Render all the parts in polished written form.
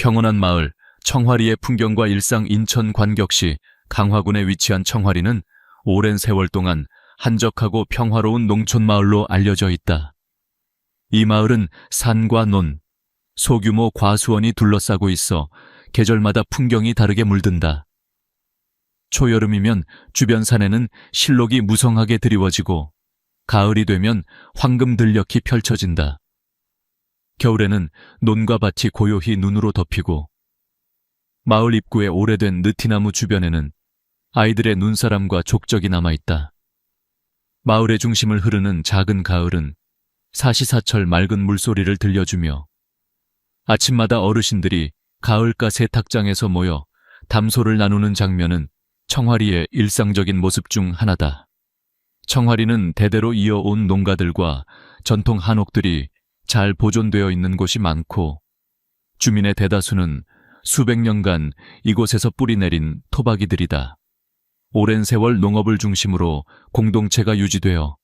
평온한 마을 청화리의 풍경과 일상 인천 관격시 강화군에 위치한 청화리는 오랜 세월 동안 한적하고 평화로운 농촌 마을로 알려져 있다. 이 마을은 산과 논, 소규모 과수원이 둘러싸고 있어 계절마다 풍경이 다르게 물든다. 초여름이면 주변 산에는 실록이 무성하게 드리워지고 가을이 되면 황금 들녘이 펼쳐진다. 겨울에는 논과 밭이 고요히 눈으로 덮이고 마을 입구의 오래된 느티나무 주변에는 아이들의 눈사람과 족적이 남아있다. 마을의 중심을 흐르는 작은 가을은 사시사철 맑은 물소리를 들려주며 아침마다 어르신들이 가을가 세탁장에서 모여 담소를 나누는 장면은 청화리의 일상적인 모습 중 하나다. 청화리는 대대로 이어온 농가들과 전통 한옥들이 잘 보존되어 있는 곳이 많고 주민의 대다수는 수백 년간 이곳에서 뿌리내린 토박이들이다. 오랜 세월 농업을 중심으로 공동체가 유지되어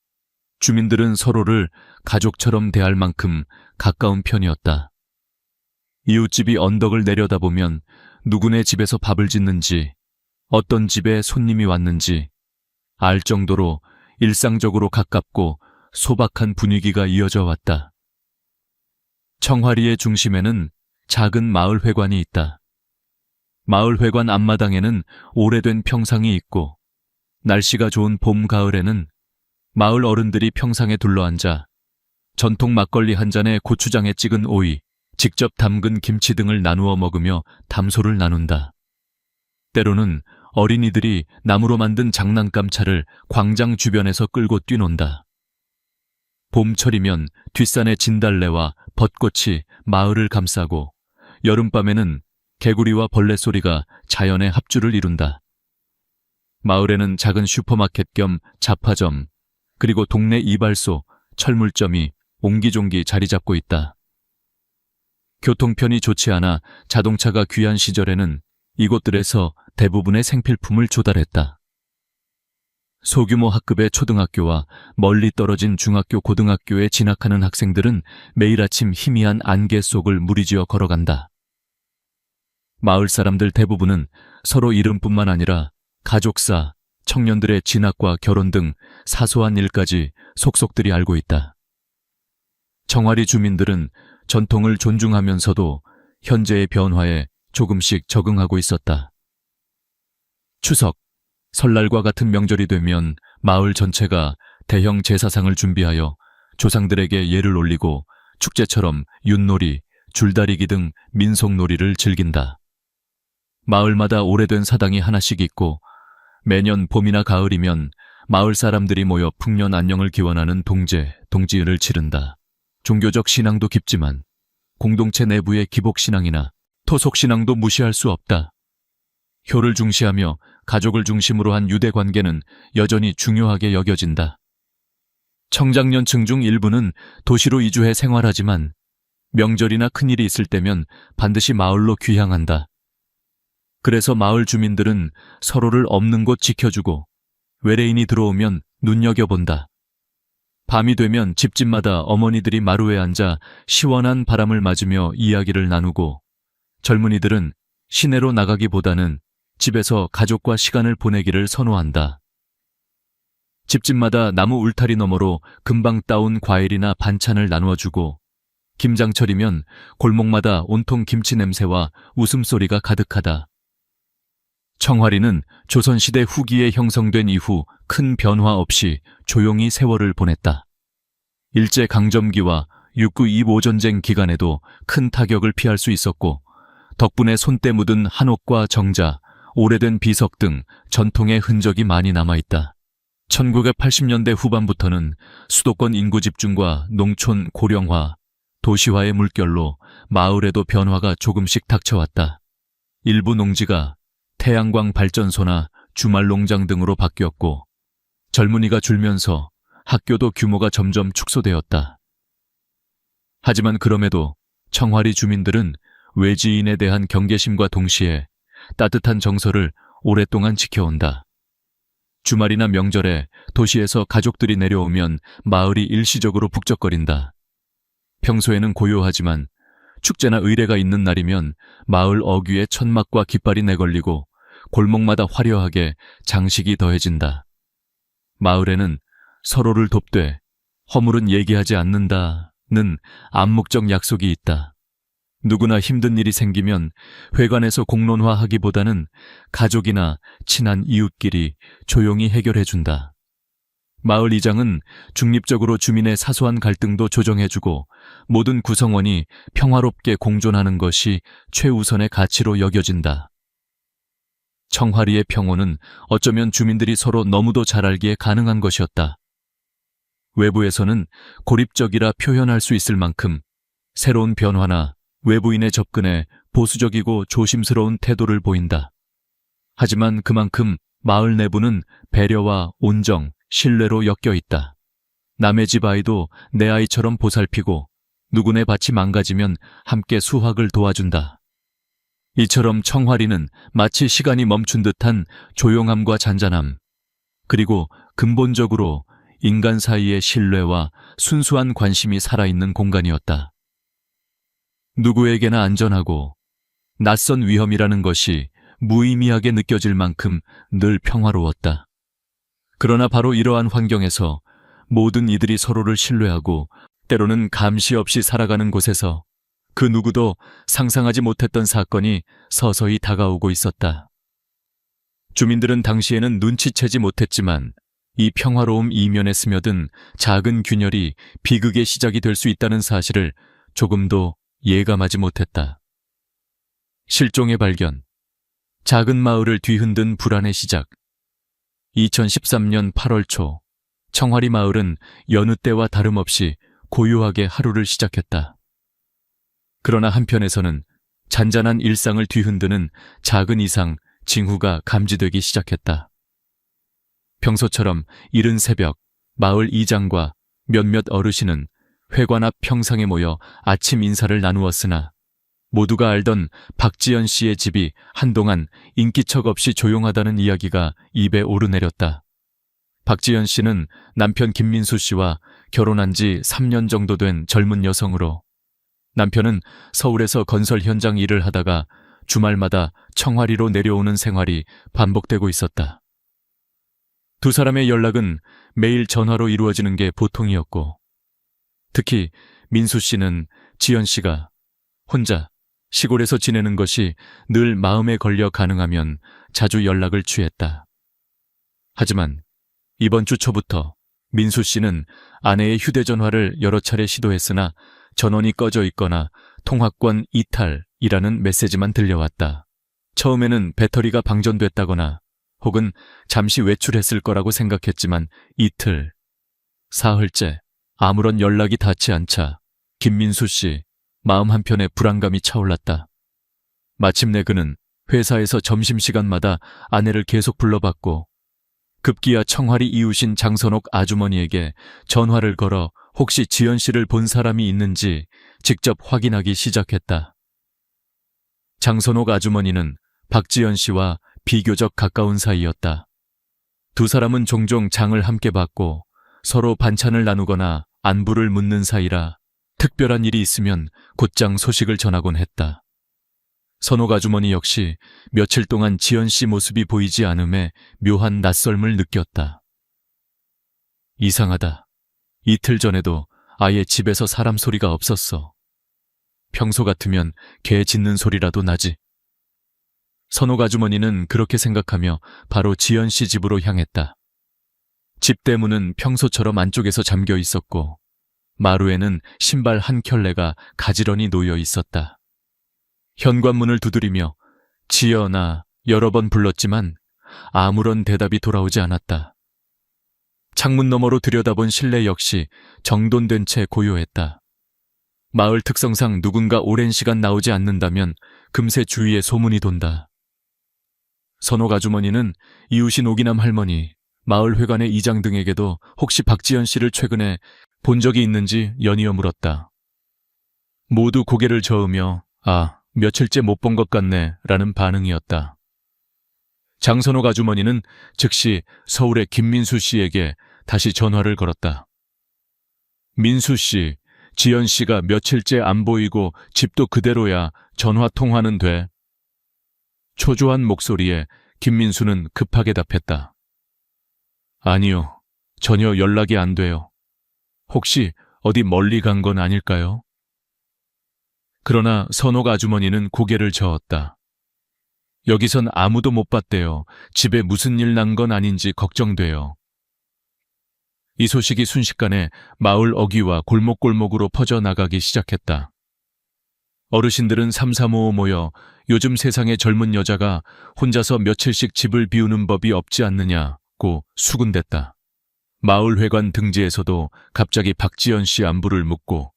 주민들은 서로를 가족처럼 대할 만큼 가까운 편이었다. 이웃집이 언덕을 내려다보면 누구네 집에서 밥을 짓는지, 어떤 집에 손님이 왔는지 알 정도로 일상적으로 가깝고 소박한 분위기가 이어져 왔다. 청화리의 중심에는 작은 마을회관이 있다. 마을회관 앞마당에는 오래된 평상이 있고 날씨가 좋은 봄, 가을에는 마을 어른들이 평상에 둘러앉아 전통 막걸리 한 잔에 고추장에 찍은 오이, 직접 담근 김치 등을 나누어 먹으며 담소를 나눈다. 때로는 어린이들이 나무로 만든 장난감 차를 광장 주변에서 끌고 뛰논다. 봄철이면 뒷산의 진달래와 벚꽃이 마을을 감싸고 여름밤에는 개구리와 벌레 소리가 자연의 합주를 이룬다. 마을에는 작은 슈퍼마켓 겸 잡화점, 그리고 동네 이발소, 철물점이 옹기종기 자리 잡고 있다. 교통편이 좋지 않아 자동차가 귀한 시절에는 이곳들에서 대부분의 생필품을 조달했다. 소규모 학급의 초등학교와 멀리 떨어진 중학교, 고등학교에 진학하는 학생들은 매일 아침 희미한 안개 속을 무리지어 걸어간다. 마을 사람들 대부분은 서로 이름뿐만 아니라 가족사, 청년들의 진학과 결혼 등 사소한 일까지 속속들이 알고 있다. 청화리 주민들은 전통을 존중하면서도 현재의 변화에 조금씩 적응하고 있었다. 추석, 설날과 같은 명절이 되면 마을 전체가 대형 제사상을 준비하여 조상들에게 예를 올리고 축제처럼 윷놀이, 줄다리기 등 민속놀이를 즐긴다. 마을마다 오래된 사당이 하나씩 있고 매년 봄이나 가을이면 마을 사람들이 모여 풍년 안녕을 기원하는 동제, 동지을을 치른다. 종교적 신앙도 깊지만 공동체 내부의 기복신앙이나 토속신앙도 무시할 수 없다. 효를 중시하며 가족을 중심으로 한 유대 관계는 여전히 중요하게 여겨진다. 청장년층 중 일부는 도시로 이주해 생활하지만 명절이나 큰일이 있을 때면 반드시 마을로 귀향한다. 그래서 마을 주민들은 서로를 없는 곳 지켜주고 외래인이 들어오면 눈여겨본다. 밤이 되면 집집마다 어머니들이 마루에 앉아 시원한 바람을 맞으며 이야기를 나누고 젊은이들은 시내로 나가기보다는 집에서 가족과 시간을 보내기를 선호한다. 집집마다 나무 울타리 너머로 금방 따온 과일이나 반찬을 나누어주고 김장철이면 골목마다 온통 김치 냄새와 웃음소리가 가득하다. 청화리는 조선시대 후기에 형성된 이후 큰 변화 없이 조용히 세월을 보냈다. 일제강점기와 6.9 전쟁 기간에도 큰 타격을 피할 수 있었고 덕분에 손때 묻은 한옥과 정자, 오래된 비석 등 전통의 흔적이 많이 남아있다. 1980년대 후반부터는 수도권 인구 집중과 농촌 고령화, 도시화의 물결로 마을에도 변화가 조금씩 닥쳐왔다. 일부 농지가 태양광 발전소나 주말 농장 등으로 바뀌었고 젊은이가 줄면서 학교도 규모가 점점 축소되었다. 하지만 그럼에도 청화리 주민들은 외지인에 대한 경계심과 동시에 따뜻한 정서를 오랫동안 지켜온다. 주말이나 명절에 도시에서 가족들이 내려오면 마을이 일시적으로 북적거린다. 평소에는 고요하지만 축제나 의례가 있는 날이면 마을 어귀에 천막과 깃발이 내걸리고 골목마다 화려하게 장식이 더해진다. 마을에는 서로를 돕되 허물은 얘기하지 않는다는 암묵적 약속이 있다. 누구나 힘든 일이 생기면 회관에서 공론화하기보다는 가족이나 친한 이웃끼리 조용히 해결해준다. 마을 이장은 중립적으로 주민의 사소한 갈등도 조정해주고 모든 구성원이 평화롭게 공존하는 것이 최우선의 가치로 여겨진다. 청화리의 평온은 어쩌면 주민들이 서로 너무도 잘 알기에 가능한 것이었다. 외부에서는 고립적이라 표현할 수 있을 만큼 새로운 변화나 외부인의 접근에 보수적이고 조심스러운 태도를 보인다. 하지만 그만큼 마을 내부는 배려와 온정, 신뢰로 엮여 있다. 남의 집 아이도 내 아이처럼 보살피고 누구네 밭이 망가지면 함께 수확을 도와준다. 이처럼 청화리는 마치 시간이 멈춘 듯한 조용함과 잔잔함, 그리고 근본적으로 인간 사이의 신뢰와 순수한 관심이 살아있는 공간이었다. 누구에게나 안전하고 낯선 위험이라는 것이 무의미하게 느껴질 만큼 늘 평화로웠다. 그러나 바로 이러한 환경에서 모든 이들이 서로를 신뢰하고 때로는 감시 없이 살아가는 곳에서 그 누구도 상상하지 못했던 사건이 서서히 다가오고 있었다. 주민들은 당시에는 눈치채지 못했지만 이 평화로움 이면에 스며든 작은 균열이 비극의 시작이 될 수 있다는 사실을 조금도 예감하지 못했다. 실종의 발견, 작은 마을을 뒤흔든 불안의 시작. 2013년 8월 초, 청화리 마을은 여느 때와 다름없이 고요하게 하루를 시작했다. 그러나 한편에서는 잔잔한 일상을 뒤흔드는 작은 이상, 징후가 감지되기 시작했다. 평소처럼 이른 새벽, 마을 이장과 몇몇 어르신은 회관 앞 평상에 모여 아침 인사를 나누었으나 모두가 알던 박지연 씨의 집이 한동안 인기척 없이 조용하다는 이야기가 입에 오르내렸다. 박지연 씨는 남편 김민수 씨와 결혼한 지 3년 정도 된 젊은 여성으로 남편은 서울에서 건설 현장 일을 하다가 주말마다 청화리로 내려오는 생활이 반복되고 있었다. 두 사람의 연락은 매일 전화로 이루어지는 게 보통이었고 특히 민수 씨는 지연 씨가 혼자 시골에서 지내는 것이 늘 마음에 걸려 가능하면 자주 연락을 취했다. 하지만 이번 주 초부터 민수 씨는 아내의 휴대전화를 여러 차례 시도했으나 전원이 꺼져 있거나 통화권 이탈이라는 메시지만 들려왔다. 처음에는 배터리가 방전됐다거나 혹은 잠시 외출했을 거라고 생각했지만 이틀, 사흘째 아무런 연락이 닿지 않자 김민수 씨 마음 한편에 불안감이 차올랐다. 마침내 그는 회사에서 점심시간마다 아내를 계속 불러봤고 급기야 청화리 이웃인 장선옥 아주머니에게 전화를 걸어 혹시 지연 씨를 본 사람이 있는지 직접 확인하기 시작했다. 장선옥 아주머니는 박지연 씨와 비교적 가까운 사이였다. 두 사람은 종종 장을 함께 받고 서로 반찬을 나누거나 안부를 묻는 사이라 특별한 일이 있으면 곧장 소식을 전하곤 했다. 선옥 아주머니 역시 며칠 동안 지연 씨 모습이 보이지 않음에 묘한 낯설음을 느꼈다. 이상하다. 이틀 전에도 아예 집에서 사람 소리가 없었어. 평소 같으면 개 짖는 소리라도 나지. 선옥 아주머니는 그렇게 생각하며 바로 지연 씨 집으로 향했다. 집 대문은 평소처럼 안쪽에서 잠겨 있었고 마루에는 신발 한 켤레가 가지런히 놓여 있었다. 현관문을 두드리며 지연아 여러 번 불렀지만 아무런 대답이 돌아오지 않았다. 창문 너머로 들여다본 실내 역시 정돈된 채 고요했다. 마을 특성상 누군가 오랜 시간 나오지 않는다면 금세 주위에 소문이 돈다. 선옥 아주머니는 이웃인 오기남 할머니, 마을 회관의 이장 등에게도 혹시 박지연 씨를 최근에 본 적이 있는지 연이어 물었다. 모두 고개를 저으며 며칠째 못 본 것 같네 라는 반응이었다. 장선옥 아주머니는 즉시 서울의 김민수 씨에게 다시 전화를 걸었다. 민수 씨, 지연 씨가 며칠째 안 보이고 집도 그대로야. 전화 통화는 돼. 초조한 목소리에 김민수는 급하게 답했다. 아니요. 전혀 연락이 안 돼요. 혹시 어디 멀리 간 건 아닐까요? 그러나 선옥 아주머니는 고개를 저었다. 여기선 아무도 못 봤대요. 집에 무슨 일 난 건 아닌지 걱정돼요. 이 소식이 순식간에 마을 어귀와 골목골목으로 퍼져나가기 시작했다. 어르신들은 삼삼오오 모여 요즘 세상에 젊은 여자가 혼자서 며칠씩 집을 비우는 법이 없지 않느냐고 수군댔다. 마을 회관 등지에서도 갑자기 박지연 씨 안부를 묻고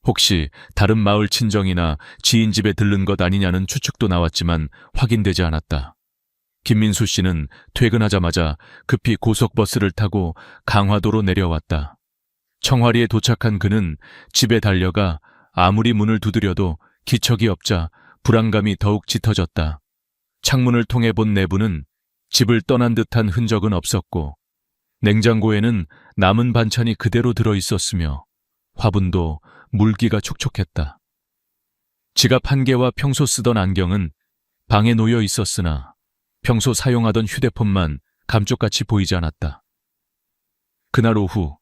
혹시 다른 마을 친정이나 지인 집에 들른 것 아니냐는 추측도 나왔지만 확인되지 않았다. 김민수 씨는 퇴근하자마자 급히 고속버스를 타고 강화도로 내려왔다. 청화리에 도착한 그는 집에 달려가 아무리 문을 두드려도 기척이 없자 불안감이 더욱 짙어졌다. 창문을 통해 본 내부는 집을 떠난 듯한 흔적은 없었고 냉장고에는 남은 반찬이 그대로 들어있었으며 화분도 물기가 촉촉했다. 지갑 한 개와 평소 쓰던 안경은 방에 놓여 있었으나 평소 사용하던 휴대폰만 감쪽같이 보이지 않았다. 그날 오후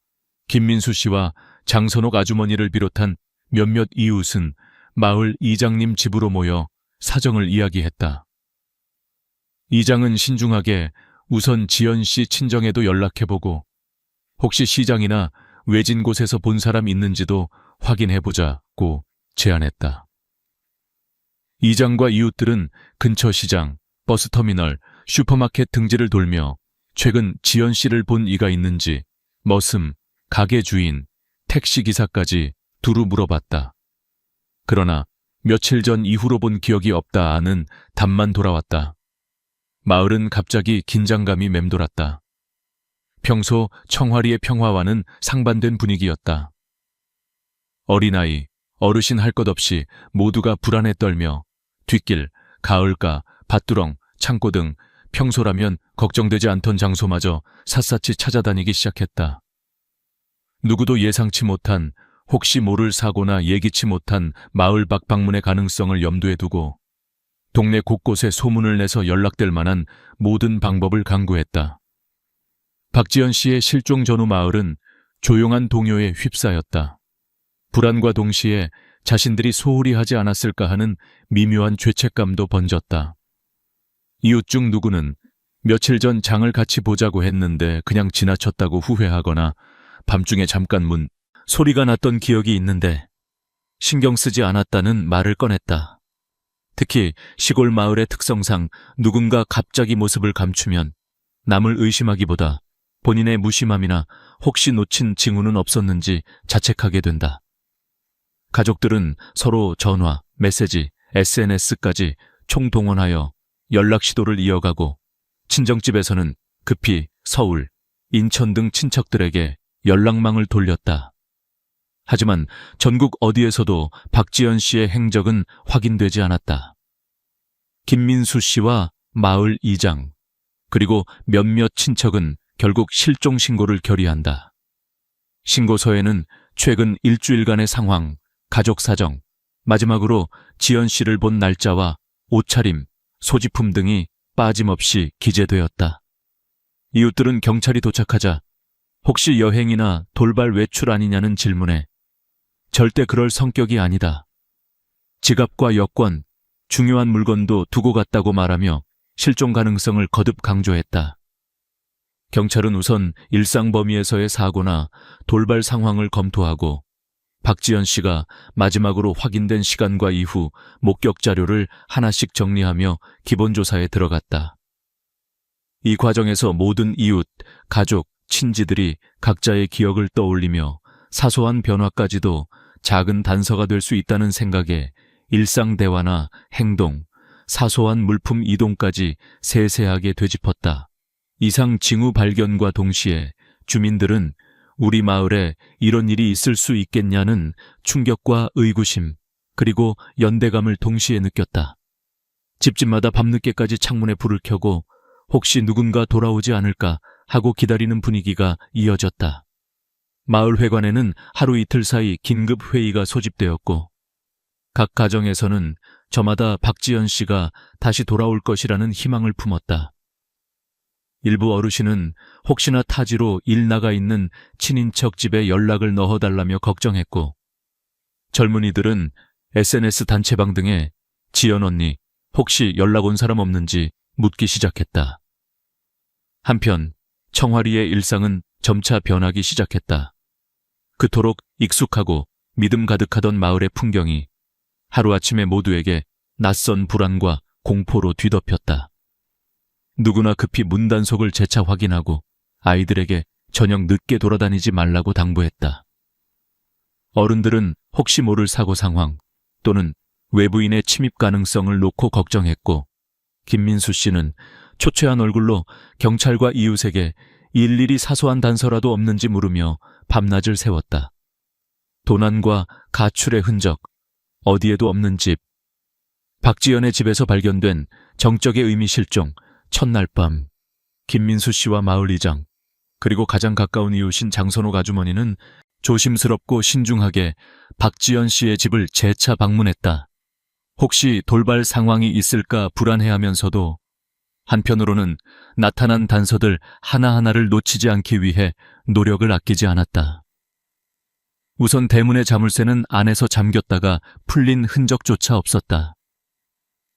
김민수 씨와 장선옥 아주머니를 비롯한 몇몇 이웃은 마을 이장님 집으로 모여 사정을 이야기했다. 이장은 신중하게 우선 지연 씨 친정에도 연락해보고 혹시 시장이나 외진 곳에서 본 사람 있는지도 확인해보자고 제안했다. 이장과 이웃들은 근처 시장, 버스터미널, 슈퍼마켓 등지를 돌며 최근 지연 씨를 본 이가 있는지 머슴, 가게 주인, 택시기사까지 두루 물어봤다. 그러나 며칠 전 이후로 본 기억이 없다 아는 답만 돌아왔다. 마을은 갑자기 긴장감이 맴돌았다. 평소 청화리의 평화와는 상반된 분위기였다. 어린아이, 어르신 할 것 없이 모두가 불안에 떨며 뒷길, 가을가, 밭두렁, 창고 등 평소라면 걱정되지 않던 장소마저 샅샅이 찾아다니기 시작했다. 누구도 예상치 못한 혹시 모를 사고나 예기치 못한 마을 밖 방문의 가능성을 염두에 두고 동네 곳곳에 소문을 내서 연락될 만한 모든 방법을 강구했다. 박지연 씨의 실종 전후 마을은 조용한 동요에 휩싸였다. 불안과 동시에 자신들이 소홀히 하지 않았을까 하는 미묘한 죄책감도 번졌다. 이웃 중 누구는 며칠 전 장을 같이 보자고 했는데 그냥 지나쳤다고 후회하거나 밤중에 잠깐 문 소리가 났던 기억이 있는데 신경 쓰지 않았다는 말을 꺼냈다. 특히 시골 마을의 특성상 누군가 갑자기 모습을 감추면 남을 의심하기보다 본인의 무심함이나 혹시 놓친 징후는 없었는지 자책하게 된다. 가족들은 서로 전화, 메시지, SNS까지 총동원하여 연락 시도를 이어가고 친정집에서는 급히 서울, 인천 등 친척들에게 연락망을 돌렸다. 하지만 전국 어디에서도 박지연 씨의 행적은 확인되지 않았다. 김민수 씨와 마을 이장, 그리고 몇몇 친척은 결국 실종 신고를 결의한다. 신고서에는 최근 일주일간의 상황, 가족 사정, 마지막으로 지연 씨를 본 날짜와 옷차림, 소지품 등이 빠짐없이 기재되었다. 이웃들은 경찰이 도착하자 혹시 여행이나 돌발 외출 아니냐는 질문에 절대 그럴 성격이 아니다. 지갑과 여권, 중요한 물건도 두고 갔다고 말하며 실종 가능성을 거듭 강조했다. 경찰은 우선 일상 범위에서의 사고나 돌발 상황을 검토하고 박지연 씨가 마지막으로 확인된 시간과 이후 목격 자료를 하나씩 정리하며 기본조사에 들어갔다. 이 과정에서 모든 이웃, 가족, 친지들이 각자의 기억을 떠올리며 사소한 변화까지도 작은 단서가 될 수 있다는 생각에 일상 대화나 행동, 사소한 물품 이동까지 세세하게 되짚었다. 이상 징후 발견과 동시에 주민들은 우리 마을에 이런 일이 있을 수 있겠냐는 충격과 의구심, 그리고 연대감을 동시에 느꼈다. 집집마다 밤늦게까지 창문에 불을 켜고 혹시 누군가 돌아오지 않을까 하고 기다리는 분위기가 이어졌다. 마을회관에는 하루 이틀 사이 긴급 회의가 소집되었고 각 가정에서는 저마다 박지연 씨가 다시 돌아올 것이라는 희망을 품었다. 일부 어르신은 혹시나 타지로 일 나가 있는 친인척 집에 연락을 넣어달라며 걱정했고, 젊은이들은 SNS 단체방 등에 지연 언니 혹시 연락 온 사람 없는지 묻기 시작했다. 한편 청화리의 일상은 점차 변하기 시작했다. 그토록 익숙하고 믿음 가득하던 마을의 풍경이 하루아침에 모두에게 낯선 불안과 공포로 뒤덮였다. 누구나 급히 문단속을 재차 확인하고 아이들에게 저녁 늦게 돌아다니지 말라고 당부했다. 어른들은 혹시 모를 사고 상황 또는 외부인의 침입 가능성을 놓고 걱정했고, 김민수 씨는 초췌한 얼굴로 경찰과 이웃에게 일일이 사소한 단서라도 없는지 물으며 밤낮을 새웠다. 도난과 가출의 흔적, 어디에도 없는 집, 박지연의 집에서 발견된 정적의 의미 실종, 첫날 밤, 김민수 씨와 마을이장, 그리고 가장 가까운 이웃인 장선옥 아주머니는 조심스럽고 신중하게 박지연 씨의 집을 재차 방문했다. 혹시 돌발 상황이 있을까 불안해하면서도 한편으로는 나타난 단서들 하나하나를 놓치지 않기 위해 노력을 아끼지 않았다. 우선 대문의 자물쇠는 안에서 잠겼다가 풀린 흔적조차 없었다.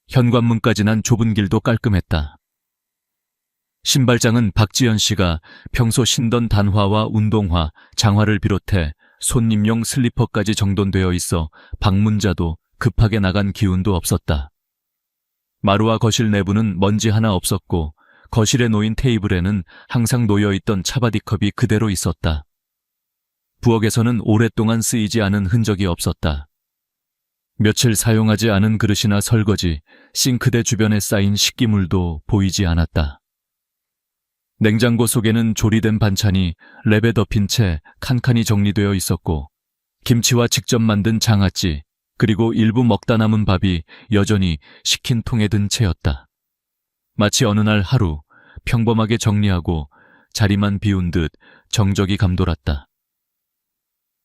현관문까지 난 좁은 길도 깔끔했다. 신발장은 박지연 씨가 평소 신던 단화와 운동화, 장화를 비롯해 손님용 슬리퍼까지 정돈되어 있어 방문자도 급하게 나간 기운도 없었다. 마루와 거실 내부는 먼지 하나 없었고 거실에 놓인 테이블에는 항상 놓여있던 차바디컵이 그대로 있었다. 부엌에서는 오랫동안 쓰이지 않은 흔적이 없었다. 며칠 사용하지 않은 그릇이나 설거지, 싱크대 주변에 쌓인 식기물도 보이지 않았다. 냉장고 속에는 조리된 반찬이 랩에 덮인 채 칸칸이 정리되어 있었고, 김치와 직접 만든 장아찌, 그리고 일부 먹다 남은 밥이 여전히 식힌 통에 든 채였다. 마치 어느 날 하루 평범하게 정리하고 자리만 비운 듯 정적이 감돌았다.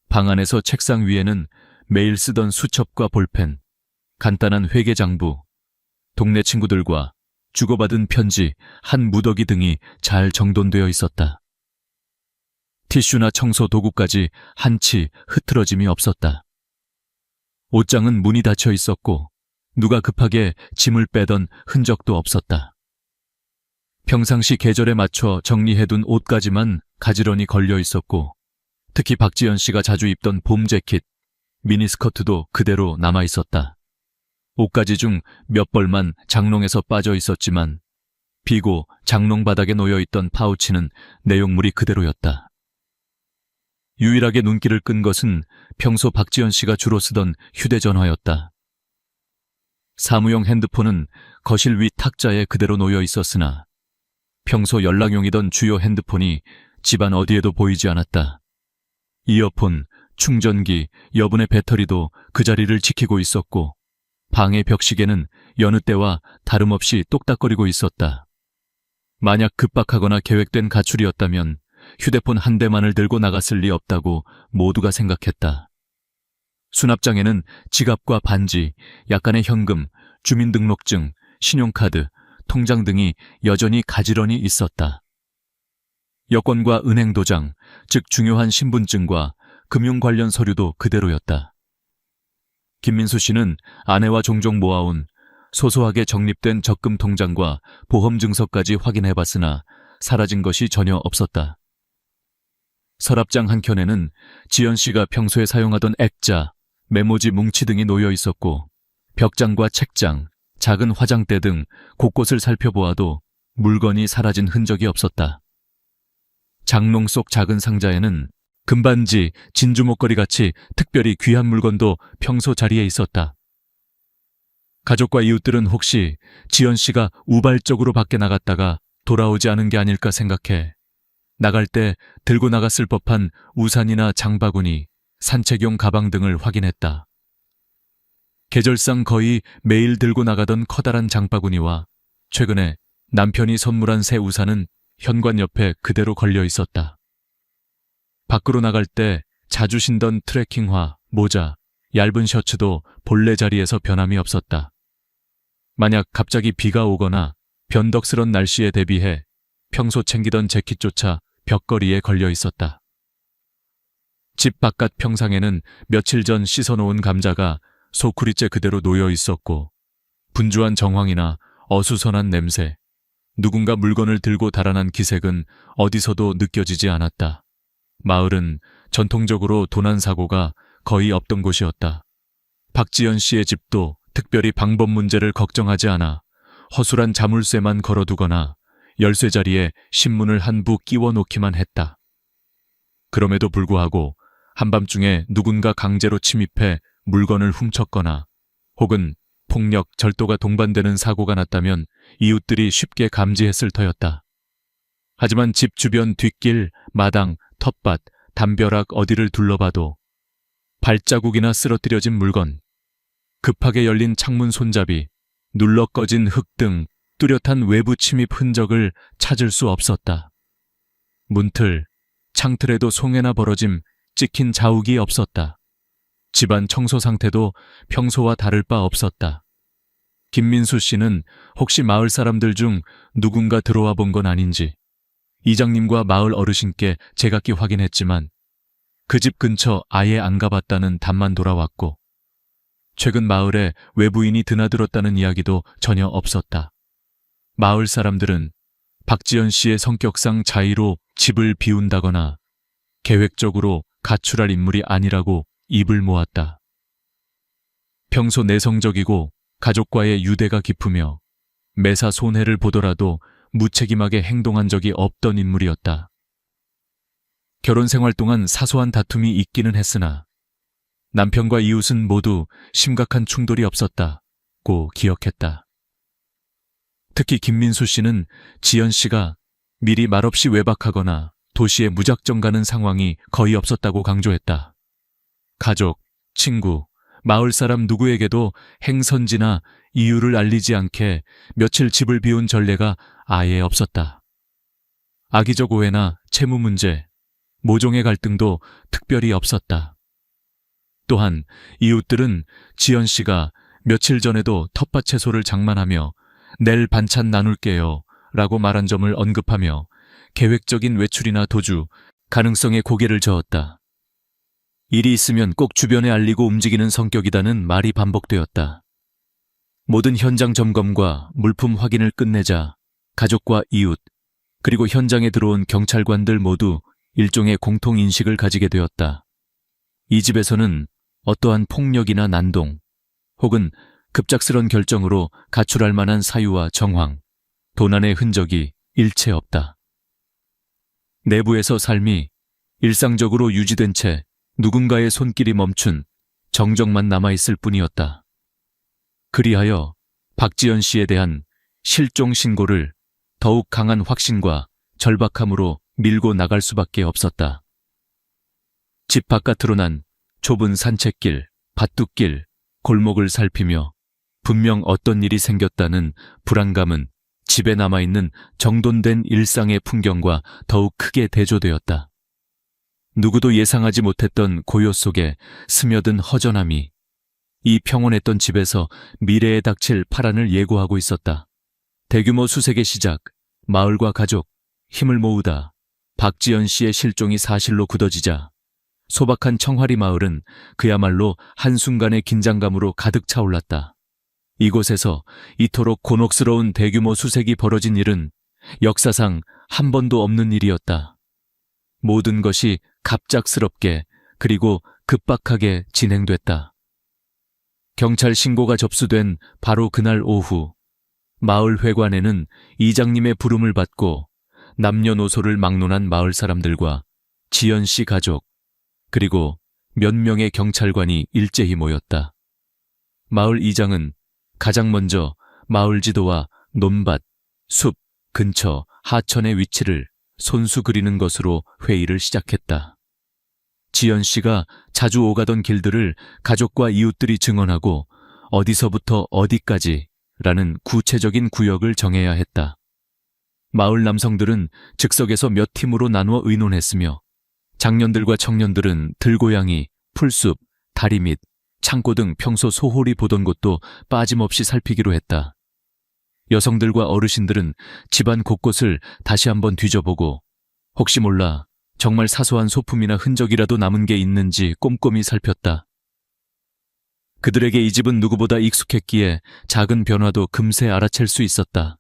방 안에서 책상 위에는 매일 쓰던 수첩과 볼펜, 간단한 회계장부, 동네 친구들과 주고받은 편지, 한 무더기 등이 잘 정돈되어 있었다. 티슈나 청소 도구까지 한치 흐트러짐이 없었다. 옷장은 문이 닫혀 있었고 누가 급하게 짐을 빼던 흔적도 없었다. 평상시 계절에 맞춰 정리해둔 옷까지만 가지런히 걸려 있었고, 특히 박지연 씨가 자주 입던 봄 재킷, 미니스커트도 그대로 남아 있었다. 옷가지 중 몇 벌만 장롱에서 빠져 있었지만 비고 장롱 바닥에 놓여있던 파우치는 내용물이 그대로였다. 유일하게 눈길을 끈 것은 평소 박지연 씨가 주로 쓰던 휴대전화였다. 사무용 핸드폰은 거실 위 탁자에 그대로 놓여 있었으나 평소 연락용이던 주요 핸드폰이 집안 어디에도 보이지 않았다. 이어폰, 충전기, 여분의 배터리도 그 자리를 지키고 있었고, 방의 벽시계는 여느 때와 다름없이 똑딱거리고 있었다. 만약 급박하거나 계획된 가출이었다면 휴대폰 한 대만을 들고 나갔을 리 없다고 모두가 생각했다. 수납장에는 지갑과 반지, 약간의 현금, 주민등록증, 신용카드, 통장 등이 여전히 가지런히 있었다. 여권과 은행 도장, 즉 중요한 신분증과 금융 관련 서류도 그대로였다. 김민수 씨는 아내와 종종 모아온 소소하게 적립된 적금 통장과 보험 증서까지 확인해봤으나 사라진 것이 전혀 없었다. 서랍장 한켠에는 지연 씨가 평소에 사용하던 액자, 메모지 뭉치 등이 놓여 있었고, 벽장과 책장, 작은 화장대 등 곳곳을 살펴보아도 물건이 사라진 흔적이 없었다. 장롱 속 작은 상자에는 금반지, 진주 목걸이 같이 특별히 귀한 물건도 평소 자리에 있었다. 가족과 이웃들은 혹시 지연 씨가 우발적으로 밖에 나갔다가 돌아오지 않은 게 아닐까 생각해 나갈 때 들고 나갔을 법한 우산이나 장바구니, 산책용 가방 등을 확인했다. 계절상 거의 매일 들고 나가던 커다란 장바구니와 최근에 남편이 선물한 새 우산은 현관 옆에 그대로 걸려 있었다. 밖으로 나갈 때 자주 신던 트레킹화, 모자, 얇은 셔츠도 본래 자리에서 변함이 없었다. 만약 갑자기 비가 오거나 변덕스런 날씨에 대비해 평소 챙기던 재킷조차 벽걸이에 걸려 있었다. 집 바깥 평상에는 며칠 전 씻어놓은 감자가 소쿠리째 그대로 놓여 있었고, 분주한 정황이나 어수선한 냄새, 누군가 물건을 들고 달아난 기색은 어디서도 느껴지지 않았다. 마을은 전통적으로 도난사고가 거의 없던 곳이었다. 박지연 씨의 집도 특별히 방법 문제를 걱정하지 않아 허술한 자물쇠만 걸어두거나 열쇠 자리에 신문을 한 부 끼워 놓기만 했다. 그럼에도 불구하고 한밤중에 누군가 강제로 침입해 물건을 훔쳤거나 혹은 폭력, 절도가 동반되는 사고가 났다면 이웃들이 쉽게 감지했을 터였다. 하지만 집 주변 뒷길, 마당, 텃밭, 담벼락 어디를 둘러봐도 발자국이나 쓰러뜨려진 물건, 급하게 열린 창문 손잡이, 눌러 꺼진 흙 등 뚜렷한 외부 침입 흔적을 찾을 수 없었다. 문틀, 창틀에도 송해나 벌어짐, 찍힌 자욱이 없었다. 집안 청소 상태도 평소와 다를 바 없었다. 김민수 씨는 혹시 마을 사람들 중 누군가 들어와 본 건 아닌지 이장님과 마을 어르신께 제각기 확인했지만 그 집 근처 아예 안 가봤다는 답만 돌아왔고, 최근 마을에 외부인이 드나들었다는 이야기도 전혀 없었다. 마을 사람들은 박지연 씨의 성격상 자의로 집을 비운다거나 계획적으로 가출할 인물이 아니라고 입을 모았다. 평소 내성적이고 가족과의 유대가 깊으며 매사 손해를 보더라도 무책임하게 행동한 적이 없던 인물이었다. 결혼 생활 동안 사소한 다툼이 있기는 했으나 남편과 이웃은 모두 심각한 충돌이 없었다고 기억했다. 특히 김민수 씨는 지연 씨가 미리 말없이 외박하거나 도시에 무작정 가는 상황이 거의 없었다고 강조했다. 가족, 친구, 마을 사람 누구에게도 행선지나 이유를 알리지 않게 며칠 집을 비운 전례가 아예 없었다. 악의적 오해나 채무 문제, 모종의 갈등도 특별히 없었다. 또한 이웃들은 지연 씨가 며칠 전에도 텃밭 채소를 장만하며 내일 반찬 나눌게요 라고 말한 점을 언급하며 계획적인 외출이나 도주, 가능성에 고개를 저었다. 일이 있으면 꼭 주변에 알리고 움직이는 성격이다는 말이 반복되었다. 모든 현장 점검과 물품 확인을 끝내자 가족과 이웃, 그리고 현장에 들어온 경찰관들 모두 일종의 공통인식을 가지게 되었다. 이 집에서는 어떠한 폭력이나 난동, 혹은 급작스런 결정으로 가출할 만한 사유와 정황, 도난의 흔적이 일체 없다. 내부에서 삶이 일상적으로 유지된 채 누군가의 손길이 멈춘 정적만 남아있을 뿐이었다. 그리하여 박지연 씨에 대한 실종 신고를 더욱 강한 확신과 절박함으로 밀고 나갈 수밖에 없었다. 집 바깥으로 난 좁은 산책길, 밭둑길, 골목을 살피며 분명 어떤 일이 생겼다는 불안감은 집에 남아있는 정돈된 일상의 풍경과 더욱 크게 대조되었다. 누구도 예상하지 못했던 고요 속에 스며든 허전함이 이 평온했던 집에서 미래에 닥칠 파란을 예고하고 있었다. 대규모 수색의 시작, 마을과 가족, 힘을 모으다 박지연 씨의 실종이 사실로 굳어지자 소박한 청화리 마을은 그야말로 한순간의 긴장감으로 가득 차올랐다. 이곳에서 이토록 곤혹스러운 대규모 수색이 벌어진 일은 역사상 한 번도 없는 일이었다. 모든 것이 갑작스럽게 그리고 급박하게 진행됐다. 경찰 신고가 접수된 바로 그날 오후, 마을 회관에는 이장님의 부름을 받고 남녀노소를 막론한 마을 사람들과 지연 씨 가족, 그리고 몇 명의 경찰관이 일제히 모였다. 마을 이장은 가장 먼저 마을 지도와 논밭, 숲 근처 하천의 위치를 손수 그리는 것으로 회의를 시작했다. 지연 씨가 자주 오가던 길들을 가족과 이웃들이 증언하고 어디서부터 어디까지라는 구체적인 구역을 정해야 했다. 마을 남성들은 즉석에서 몇 팀으로 나누어 의논했으며 장년들과 청년들은 들고양이, 풀숲, 다리 밑, 창고 등 평소 소홀히 보던 곳도 빠짐없이 살피기로 했다. 여성들과 어르신들은 집안 곳곳을 다시 한번 뒤져보고 혹시 몰라 정말 사소한 소품이나 흔적이라도 남은 게 있는지 꼼꼼히 살폈다. 그들에게 이 집은 누구보다 익숙했기에 작은 변화도 금세 알아챌 수 있었다.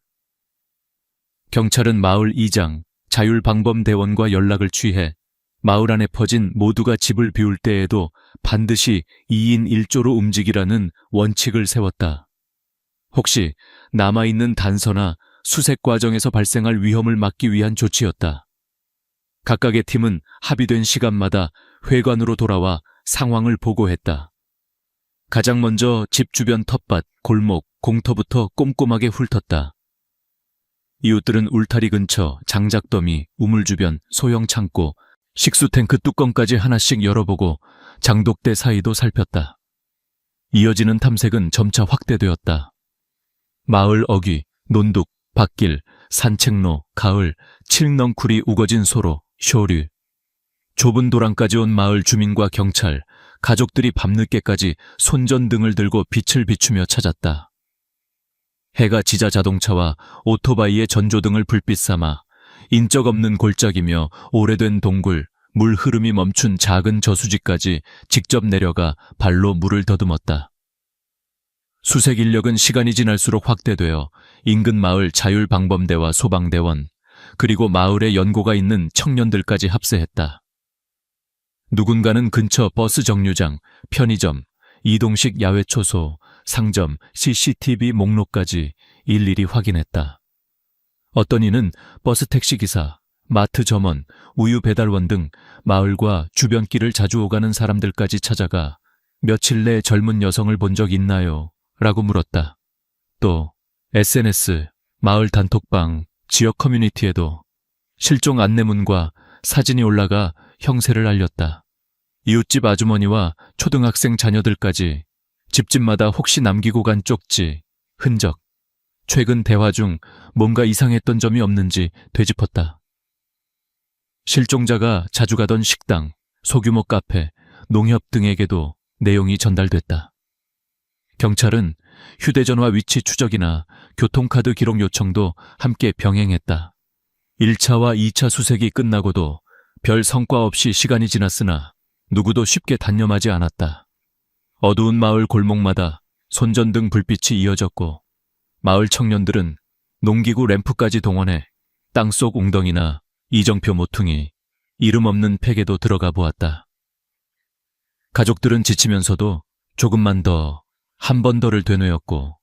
경찰은 마을 이장, 자율방범대원과 연락을 취해 마을 안에 퍼진 모두가 집을 비울 때에도 반드시 2인 1조로 움직이라는 원칙을 세웠다. 혹시 남아있는 단서나 수색 과정에서 발생할 위험을 막기 위한 조치였다. 각각의 팀은 합의된 시간마다 회관으로 돌아와 상황을 보고했다. 가장 먼저 집 주변 텃밭, 골목, 공터부터 꼼꼼하게 훑었다. 이웃들은 울타리 근처, 장작더미, 우물 주변, 소형 창고, 식수 탱크 뚜껑까지 하나씩 열어보고 장독대 사이도 살폈다. 이어지는 탐색은 점차 확대되었다. 마을 어귀, 논둑, 밭길, 산책로, 가을, 칠넝쿨이 우거진 소로, 쇼류. 좁은 도랑까지 온 마을 주민과 경찰, 가족들이 밤늦게까지 손전등을 들고 빛을 비추며 찾았다. 해가 지자 자동차와 오토바이의 전조등을 불빛 삼아 인적 없는 골짜기며 오래된 동굴, 물 흐름이 멈춘 작은 저수지까지 직접 내려가 발로 물을 더듬었다. 수색 인력은 시간이 지날수록 확대되어 인근 마을 자율방범대와 소방대원, 그리고 마을에 연고가 있는 청년들까지 합세했다. 누군가는 근처 버스 정류장, 편의점, 이동식 야외초소, 상점, CCTV 목록까지 일일이 확인했다. 어떤 이는 버스 택시기사, 마트 점원, 우유 배달원 등 마을과 주변 길을 자주 오가는 사람들까지 찾아가 며칠 내 젊은 여성을 본 적 있나요? 라고 물었다. 또 SNS, 마을 단톡방, 지역 커뮤니티에도 실종 안내문과 사진이 올라가 형세를 알렸다. 이웃집 아주머니와 초등학생 자녀들까지 집집마다 혹시 남기고 간 쪽지, 흔적, 최근 대화 중 뭔가 이상했던 점이 없는지 되짚었다. 실종자가 자주 가던 식당, 소규모 카페, 농협 등에게도 내용이 전달됐다. 경찰은 휴대전화 위치 추적이나 교통카드 기록 요청도 함께 병행했다. 1차와 2차 수색이 끝나고도 별 성과 없이 시간이 지났으나 누구도 쉽게 단념하지 않았다. 어두운 마을 골목마다 손전등 불빛이 이어졌고 마을 청년들은 농기구 램프까지 동원해 땅속 웅덩이나 이정표 모퉁이, 이름 없는 팩에도 들어가 보았다. 가족들은 지치면서도 조금만 더, 한 번 더를 되뇌었고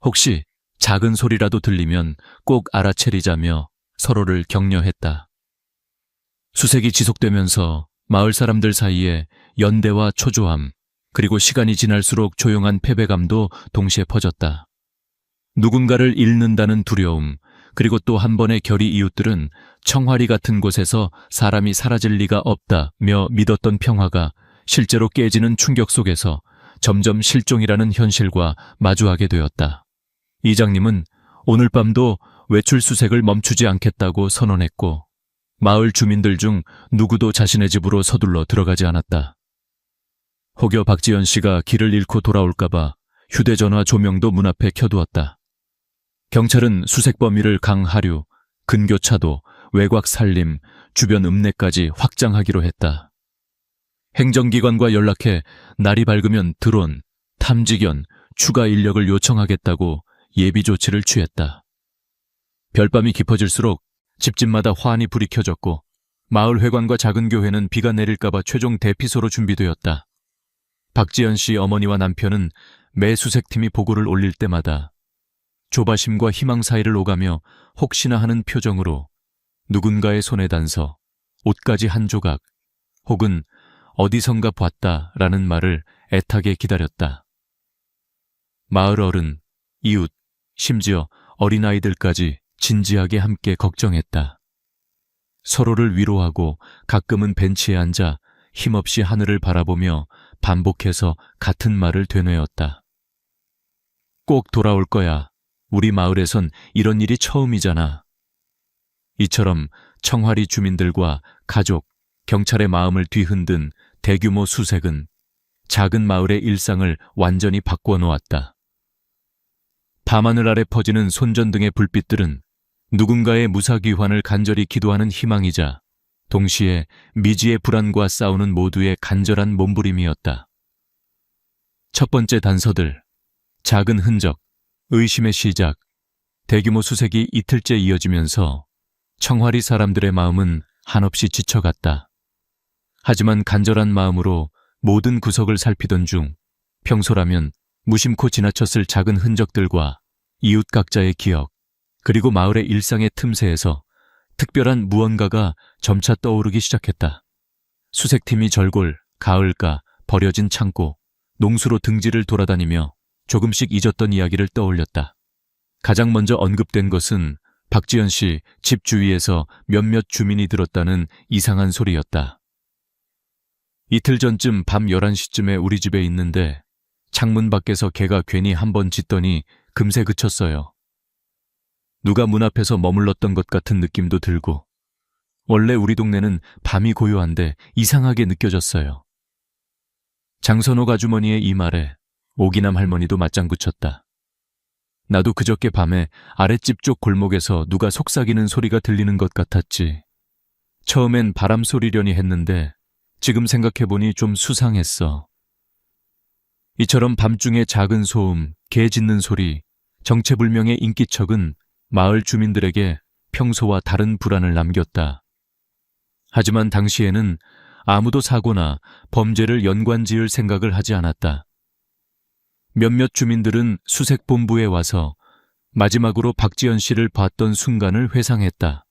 혹시 작은 소리라도 들리면 꼭 알아채리자며 서로를 격려했다. 수색이 지속되면서 마을 사람들 사이에 연대와 초조함, 그리고 시간이 지날수록 조용한 패배감도 동시에 퍼졌다. 누군가를 잃는다는 두려움, 그리고 또 한 번의 결의 이웃들은 청화리 같은 곳에서 사람이 사라질 리가 없다며 믿었던 평화가 실제로 깨지는 충격 속에서 점점 실종이라는 현실과 마주하게 되었다. 이장님은 오늘 밤도 외출 수색을 멈추지 않겠다고 선언했고 마을 주민들 중 누구도 자신의 집으로 서둘러 들어가지 않았다. 혹여 박지연 씨가 길을 잃고 돌아올까봐 휴대전화 조명도 문 앞에 켜두었다. 경찰은 수색 범위를 강하류, 근교차도, 외곽 산림, 주변 읍내까지 확장하기로 했다. 행정기관과 연락해 날이 밝으면 드론, 탐지견, 추가 인력을 요청하겠다고 예비 조치를 취했다. 별밤이 깊어질수록 집집마다 환히 불이 켜졌고 마을 회관과 작은 교회는 비가 내릴까봐 최종 대피소로 준비되었다. 박지연 씨 어머니와 남편은 매 수색팀이 보고를 올릴 때마다 조바심과 희망 사이를 오가며 혹시나 하는 표정으로 누군가의 손에 단서, 옷까지 한 조각, 혹은 어디선가 봤다라는 말을 애타게 기다렸다. 마을 어른, 이웃, 심지어 어린아이들까지 진지하게 함께 걱정했다. 서로를 위로하고 가끔은 벤치에 앉아 힘없이 하늘을 바라보며 반복해서 같은 말을 되뇌었다. 꼭 돌아올 거야. 우리 마을에선 이런 일이 처음이잖아. 이처럼 청화리 주민들과 가족, 경찰의 마음을 뒤흔든 대규모 수색은 작은 마을의 일상을 완전히 바꾸어 놓았다. 밤하늘 아래 퍼지는 손전등의 불빛들은 누군가의 무사귀환을 간절히 기도하는 희망이자 동시에 미지의 불안과 싸우는 모두의 간절한 몸부림이었다. 첫 번째 단서들, 작은 흔적, 의심의 시작, 대규모 수색이 이틀째 이어지면서 청화리 사람들의 마음은 한없이 지쳐갔다. 하지만 간절한 마음으로 모든 구석을 살피던 중 평소라면 무심코 지나쳤을 작은 흔적들과 이웃 각자의 기억, 그리고 마을의 일상의 틈새에서 특별한 무언가가 점차 떠오르기 시작했다. 수색팀이 절골, 가을가, 버려진 창고, 농수로 등지를 돌아다니며 조금씩 잊었던 이야기를 떠올렸다. 가장 먼저 언급된 것은 박지연 씨 집 주위에서 몇몇 주민이 들었다는 이상한 소리였다. 이틀 전쯤 밤 11시쯤에 우리 집에 있는데 창문 밖에서 개가 괜히 한번 짖더니 금세 그쳤어요. 누가 문 앞에서 머물렀던 것 같은 느낌도 들고 원래 우리 동네는 밤이 고요한데 이상하게 느껴졌어요. 장선옥 아주머니의 이 말에 오기남 할머니도 맞장구 쳤다. 나도 그저께 밤에 아랫집 쪽 골목에서 누가 속삭이는 소리가 들리는 것 같았지. 처음엔 바람 소리려니 했는데 지금 생각해보니 좀 수상했어. 이처럼 밤중에 작은 소음, 개 짖는 소리, 정체불명의 인기척은 마을 주민들에게 평소와 다른 불안을 남겼다. 하지만 당시에는 아무도 사고나 범죄를 연관지을 생각을 하지 않았다. 몇몇 주민들은 수색본부에 와서 마지막으로 박지연 씨를 봤던 순간을 회상했다.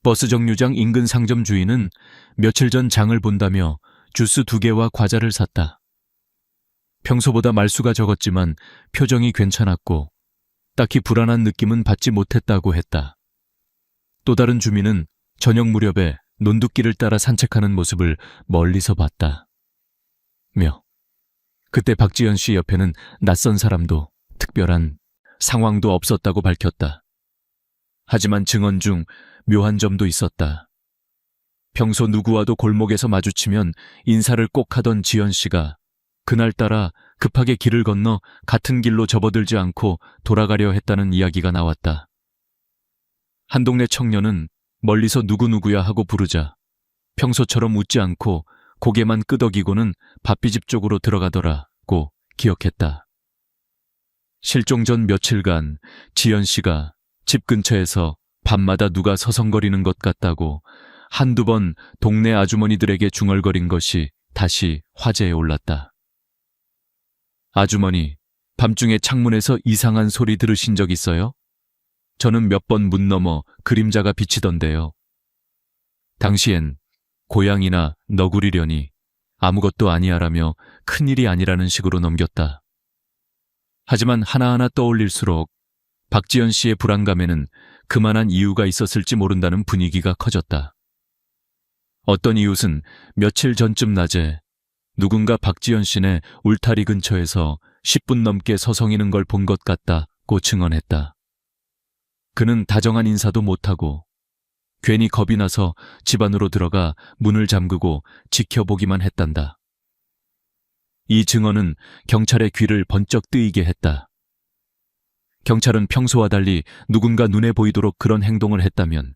버스 정류장 인근 상점 주인은 며칠 전 장을 본다며 주스 2개와 과자를 샀다. 평소보다 말수가 적었지만 표정이 괜찮았고 딱히 불안한 느낌은 받지 못했다고 했다. 또 다른 주민은 저녁 무렵에 논두길을 따라 산책하는 모습을 멀리서 봤다. 그때 박지연 씨 옆에는 낯선 사람도 특별한 상황도 없었다고 밝혔다. 하지만 증언 중 묘한 점도 있었다. 평소 누구와도 골목에서 마주치면 인사를 꼭 하던 지연 씨가 그날따라 급하게 길을 건너 같은 길로 접어들지 않고 돌아가려 했다는 이야기가 나왔다. 한 동네 청년은 멀리서 누구누구야 하고 부르자 평소처럼 웃지 않고 고개만 끄덕이고는 밥비집 쪽으로 들어가더라고 기억했다. 실종 전 며칠간 지연 씨가 집 근처에서 밤마다 누가 서성거리는 것 같다고 한두 번 동네 아주머니들에게 중얼거린 것이 다시 화제에 올랐다. 아주머니, 밤중에 창문에서 이상한 소리 들으신 적 있어요? 저는 몇 번 문 너머 그림자가 비치던데요. 당시엔 고양이나 너구리려니 아무것도 아니야라며 큰일이 아니라는 식으로 넘겼다. 하지만 하나하나 떠올릴수록 박지연 씨의 불안감에는 그만한 이유가 있었을지 모른다는 분위기가 커졌다. 어떤 이웃은 며칠 전쯤 낮에 누군가 박지연 씨네 울타리 근처에서 10분 넘게 서성이는 걸 본 것 같다고 증언했다. 그는 다정한 인사도 못하고 괜히 겁이 나서 집 안으로 들어가 문을 잠그고 지켜보기만 했단다. 이 증언은 경찰의 귀를 번쩍 뜨이게 했다. 경찰은 평소와 달리 누군가 눈에 보이도록 그런 행동을 했다면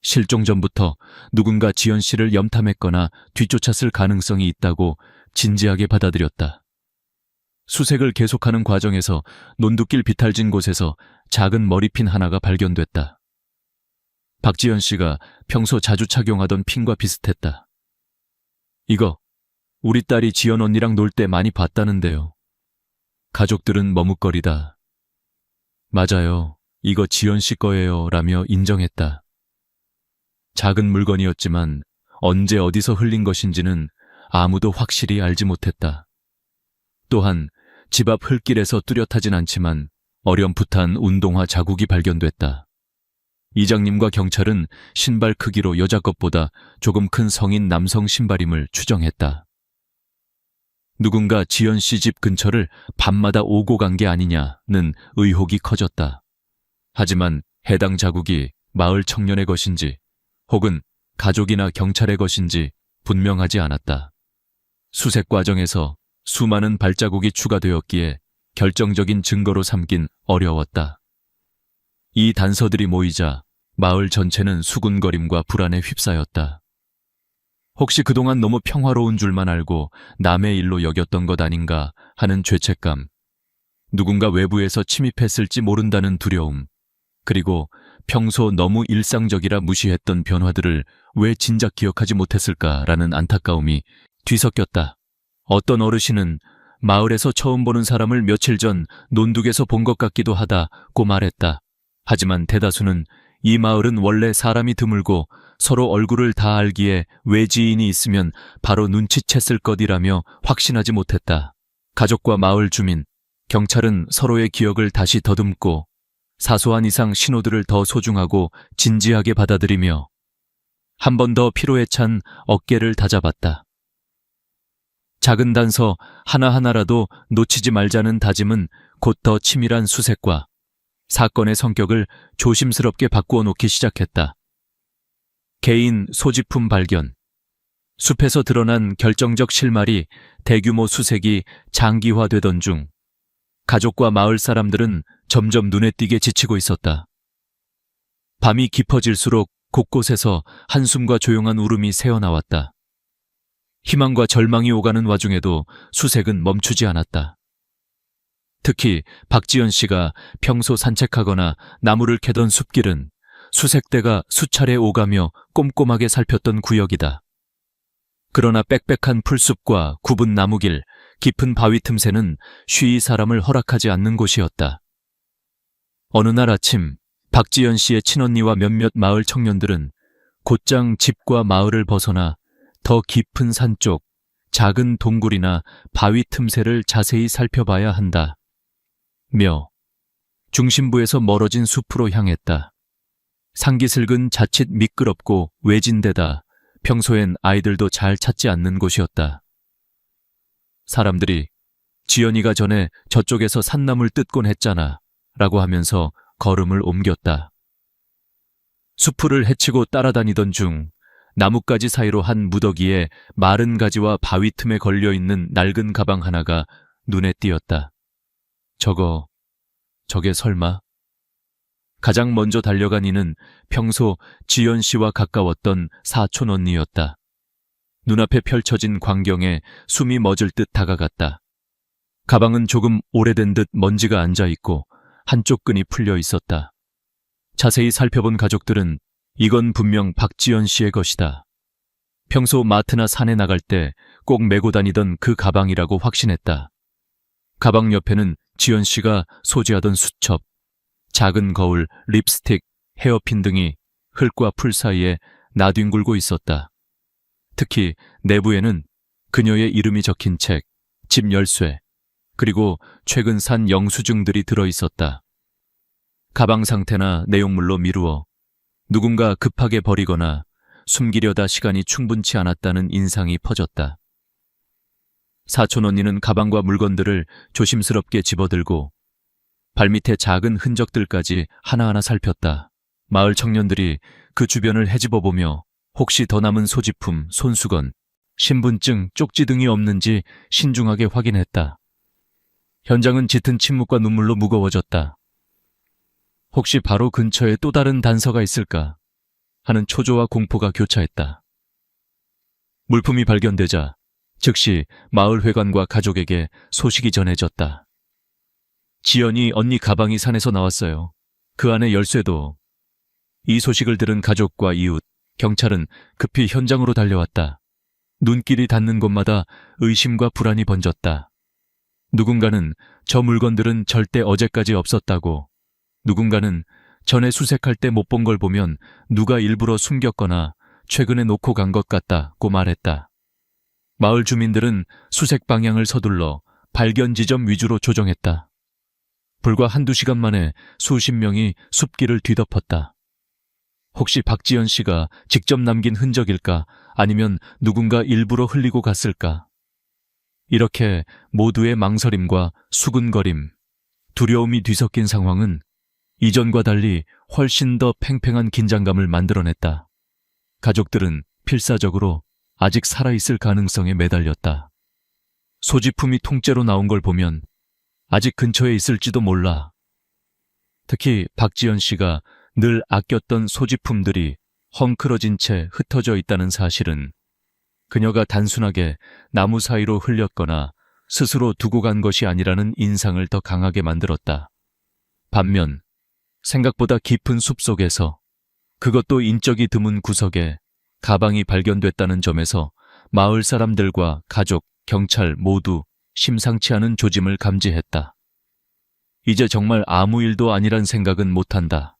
실종 전부터 누군가 지연 씨를 염탐했거나 뒤쫓았을 가능성이 있다고 진지하게 받아들였다. 수색을 계속하는 과정에서 논두길 비탈진 곳에서 작은 머리핀 하나가 발견됐다. 박지연 씨가 평소 자주 착용하던 핀과 비슷했다. 이거 우리 딸이 지연 언니랑 놀 때 많이 봤다는데요. 가족들은 머뭇거리다. 맞아요. 이거 지연 씨 거예요. 라며 인정했다. 작은 물건이었지만 언제 어디서 흘린 것인지는 아무도 확실히 알지 못했다. 또한 집 앞 흙길에서 뚜렷하진 않지만 어렴풋한 운동화 자국이 발견됐다. 이장님과 경찰은 신발 크기로 여자 것보다 조금 큰 성인 남성 신발임을 추정했다. 누군가 지연 씨 집 근처를 밤마다 오고 간 게 아니냐는 의혹이 커졌다. 하지만 해당 자국이 마을 청년의 것인지 혹은 가족이나 경찰의 것인지 분명하지 않았다. 수색 과정에서 수많은 발자국이 추가되었기에 결정적인 증거로 삼긴 어려웠다. 이 단서들이 모이자 마을 전체는 수군거림과 불안에 휩싸였다. 혹시 그동안 너무 평화로운 줄만 알고 남의 일로 여겼던 것 아닌가 하는 죄책감, 누군가 외부에서 침입했을지 모른다는 두려움, 그리고 평소 너무 일상적이라 무시했던 변화들을 왜 진작 기억하지 못했을까라는 안타까움이 뒤섞였다. 어떤 어르신은 마을에서 처음 보는 사람을 며칠 전 논둑에서 본 것 같기도 하다고 말했다. 하지만 대다수는 이 마을은 원래 사람이 드물고 서로 얼굴을 다 알기에 외지인이 있으면 바로 눈치챘을 것이라며 확신하지 못했다. 가족과 마을 주민, 경찰은 서로의 기억을 다시 더듬고 사소한 이상 신호들을 더 소중하고 진지하게 받아들이며 한 번 더 피로에 찬 어깨를 다잡았다. 작은 단서 하나하나라도 놓치지 말자는 다짐은 곧 더 치밀한 수색과 사건의 성격을 조심스럽게 바꾸어 놓기 시작했다. 개인 소지품 발견, 숲에서 드러난 결정적 실마리, 대규모 수색이 장기화되던 중 가족과 마을 사람들은 점점 눈에 띄게 지치고 있었다. 밤이 깊어질수록 곳곳에서 한숨과 조용한 울음이 새어나왔다. 희망과 절망이 오가는 와중에도 수색은 멈추지 않았다. 특히 박지연 씨가 평소 산책하거나 나무를 캐던 숲길은 수색대가 수차례 오가며 꼼꼼하게 살폈던 구역이다. 그러나 빽빽한 풀숲과 굽은 나무길, 깊은 바위 틈새는 쉬이 사람을 허락하지 않는 곳이었다. 어느 날 아침 박지연 씨의 친언니와 몇몇 마을 청년들은 곧장 집과 마을을 벗어나 더 깊은 산 쪽 작은 동굴이나 바위 틈새를 자세히 살펴봐야 한다. 며 중심부에서 멀어진 숲으로 향했다. 상기슬근 자칫 미끄럽고 외진데다 평소엔 아이들도 잘 찾지 않는 곳이었다. 사람들이 지연이가 전에 저쪽에서 산나물 뜯곤 했잖아 라고 하면서 걸음을 옮겼다. 숲을 헤치고 따라다니던 중 나뭇가지 사이로 한 무더기에 마른 가지와 바위 틈에 걸려있는 낡은 가방 하나가 눈에 띄었다. 저게 설마? 가장 먼저 달려간 이는 평소 지연 씨와 가까웠던 사촌 언니였다. 눈앞에 펼쳐진 광경에 숨이 멎을 듯 다가갔다. 가방은 조금 오래된 듯 먼지가 앉아있고 한쪽 끈이 풀려 있었다. 자세히 살펴본 가족들은 이건 분명 박지연 씨의 것이다. 평소 마트나 산에 나갈 때 꼭 메고 다니던 그 가방이라고 확신했다. 가방 옆에는 지연 씨가 소지하던 수첩, 작은 거울, 립스틱, 헤어핀 등이 흙과 풀 사이에 나뒹굴고 있었다. 특히 내부에는 그녀의 이름이 적힌 책, 집 열쇠, 그리고 최근 산 영수증들이 들어있었다. 가방 상태나 내용물로 미루어 누군가 급하게 버리거나 숨기려다 시간이 충분치 않았다는 인상이 퍼졌다. 사촌 언니는 가방과 물건들을 조심스럽게 집어들고 발밑에 작은 흔적들까지 하나하나 살폈다. 마을 청년들이 그 주변을 헤집어보며 혹시 더 남은 소지품, 손수건, 신분증, 쪽지 등이 없는지 신중하게 확인했다. 현장은 짙은 침묵과 눈물로 무거워졌다. 혹시 바로 근처에 또 다른 단서가 있을까 하는 초조와 공포가 교차했다. 물품이 발견되자 즉시 마을 회관과 가족에게 소식이 전해졌다. 지연이 언니 가방이 산에서 나왔어요. 그 안에 열쇠도. 이 소식을 들은 가족과 이웃, 경찰은 급히 현장으로 달려왔다. 눈길이 닿는 곳마다 의심과 불안이 번졌다. 누군가는 저 물건들은 절대 어제까지 없었다고, 누군가는 전에 수색할 때 못 본 걸 보면 누가 일부러 숨겼거나 최근에 놓고 간 것 같다고 말했다. 마을 주민들은 수색 방향을 서둘러 발견 지점 위주로 조정했다. 불과 한두 시간 만에 수십 명이 숲길을 뒤덮었다. 혹시 박지연 씨가 직접 남긴 흔적일까, 아니면 누군가 일부러 흘리고 갔을까? 이렇게 모두의 망설임과 수군거림, 두려움이 뒤섞인 상황은 이전과 달리 훨씬 더 팽팽한 긴장감을 만들어냈다. 가족들은 필사적으로 아직 살아있을 가능성에 매달렸다. 소지품이 통째로 나온 걸 보면 아직 근처에 있을지도 몰라. 특히 박지연 씨가 늘 아꼈던 소지품들이 헝클어진 채 흩어져 있다는 사실은 그녀가 단순하게 나무 사이로 흘렸거나 스스로 두고 간 것이 아니라는 인상을 더 강하게 만들었다. 반면 생각보다 깊은 숲속에서, 그것도 인적이 드문 구석에 가방이 발견됐다는 점에서 마을 사람들과 가족, 경찰 모두 심상치 않은 조짐을 감지했다. 이제 정말 아무 일도 아니란 생각은 못한다.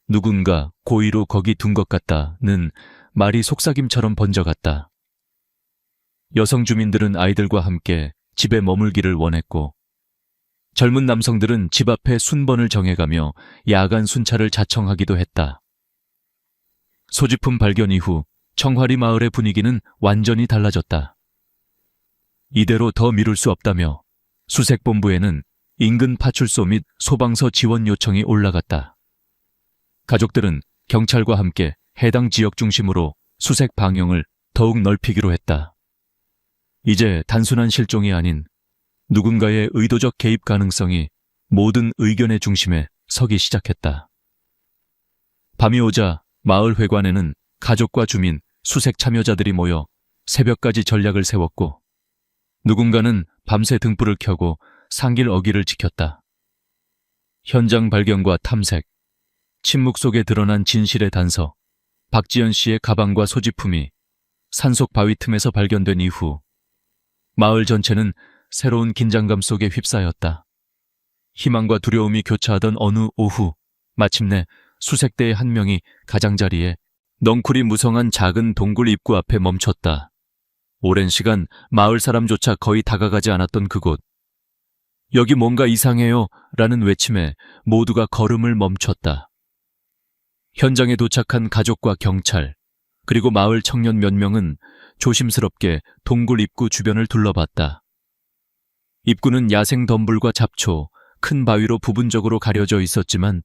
누군가 고의로 거기 둔 것 같다는 말이 속삭임처럼 번져갔다. 여성 주민들은 아이들과 함께 집에 머물기를 원했고, 젊은 남성들은 집 앞에 순번을 정해가며 야간 순찰을 자청하기도 했다. 소지품 발견 이후 청화리 마을의 분위기는 완전히 달라졌다. 이대로 더 미룰 수 없다며 수색본부에는 인근 파출소 및 소방서 지원 요청이 올라갔다. 가족들은 경찰과 함께 해당 지역 중심으로 수색 방향을 더욱 넓히기로 했다. 이제 단순한 실종이 아닌 누군가의 의도적 개입 가능성이 모든 의견의 중심에 서기 시작했다. 밤이 오자 마을 회관에는 가족과 주민, 수색 참여자들이 모여 새벽까지 전략을 세웠고, 누군가는 밤새 등불을 켜고 상길 어기를 지켰다. 현장 발견과 탐색, 침묵 속에 드러난 진실의 단서, 박지연 씨의 가방과 소지품이 산속 바위 틈에서 발견된 이후 마을 전체는 새로운 긴장감 속에 휩싸였다. 희망과 두려움이 교차하던 어느 오후, 마침내 수색대의 한 명이 가장자리에 넝쿨이 무성한 작은 동굴 입구 앞에 멈췄다. 오랜 시간 마을 사람조차 거의 다가가지 않았던 그곳. 여기 뭔가 이상해요 라는 외침에 모두가 걸음을 멈췄다. 현장에 도착한 가족과 경찰, 그리고 마을 청년 몇 명은 조심스럽게 동굴 입구 주변을 둘러봤다. 입구는 야생 덤불과 잡초, 큰 바위로 부분적으로 가려져 있었지만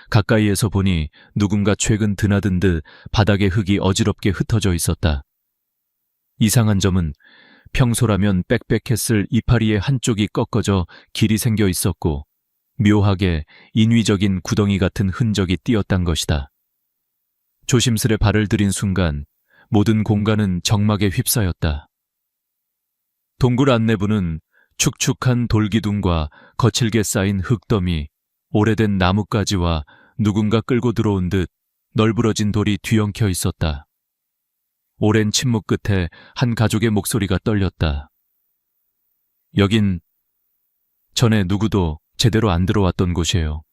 가까이에서 보니 누군가 최근 드나든 듯 바닥에 흙이 어지럽게 흩어져 있었다. 이상한 점은 평소라면 빽빽했을 이파리의 한쪽이 꺾어져 길이 생겨 있었고 묘하게 인위적인 구덩이 같은 흔적이 띄었단 것이다. 조심스레 발을 들인 순간 모든 공간은 정막에 휩싸였다. 동굴 안내부는 축축한 돌기둥과 거칠게 쌓인 흙더미, 오래된 나뭇가지와 누군가 끌고 들어온 듯 널브러진 돌이 뒤엉켜 있었다. 오랜 침묵 끝에 한 가족의 목소리가 떨렸다. 여긴 전에 누구도 제대로 안 들어왔던 곳이에요.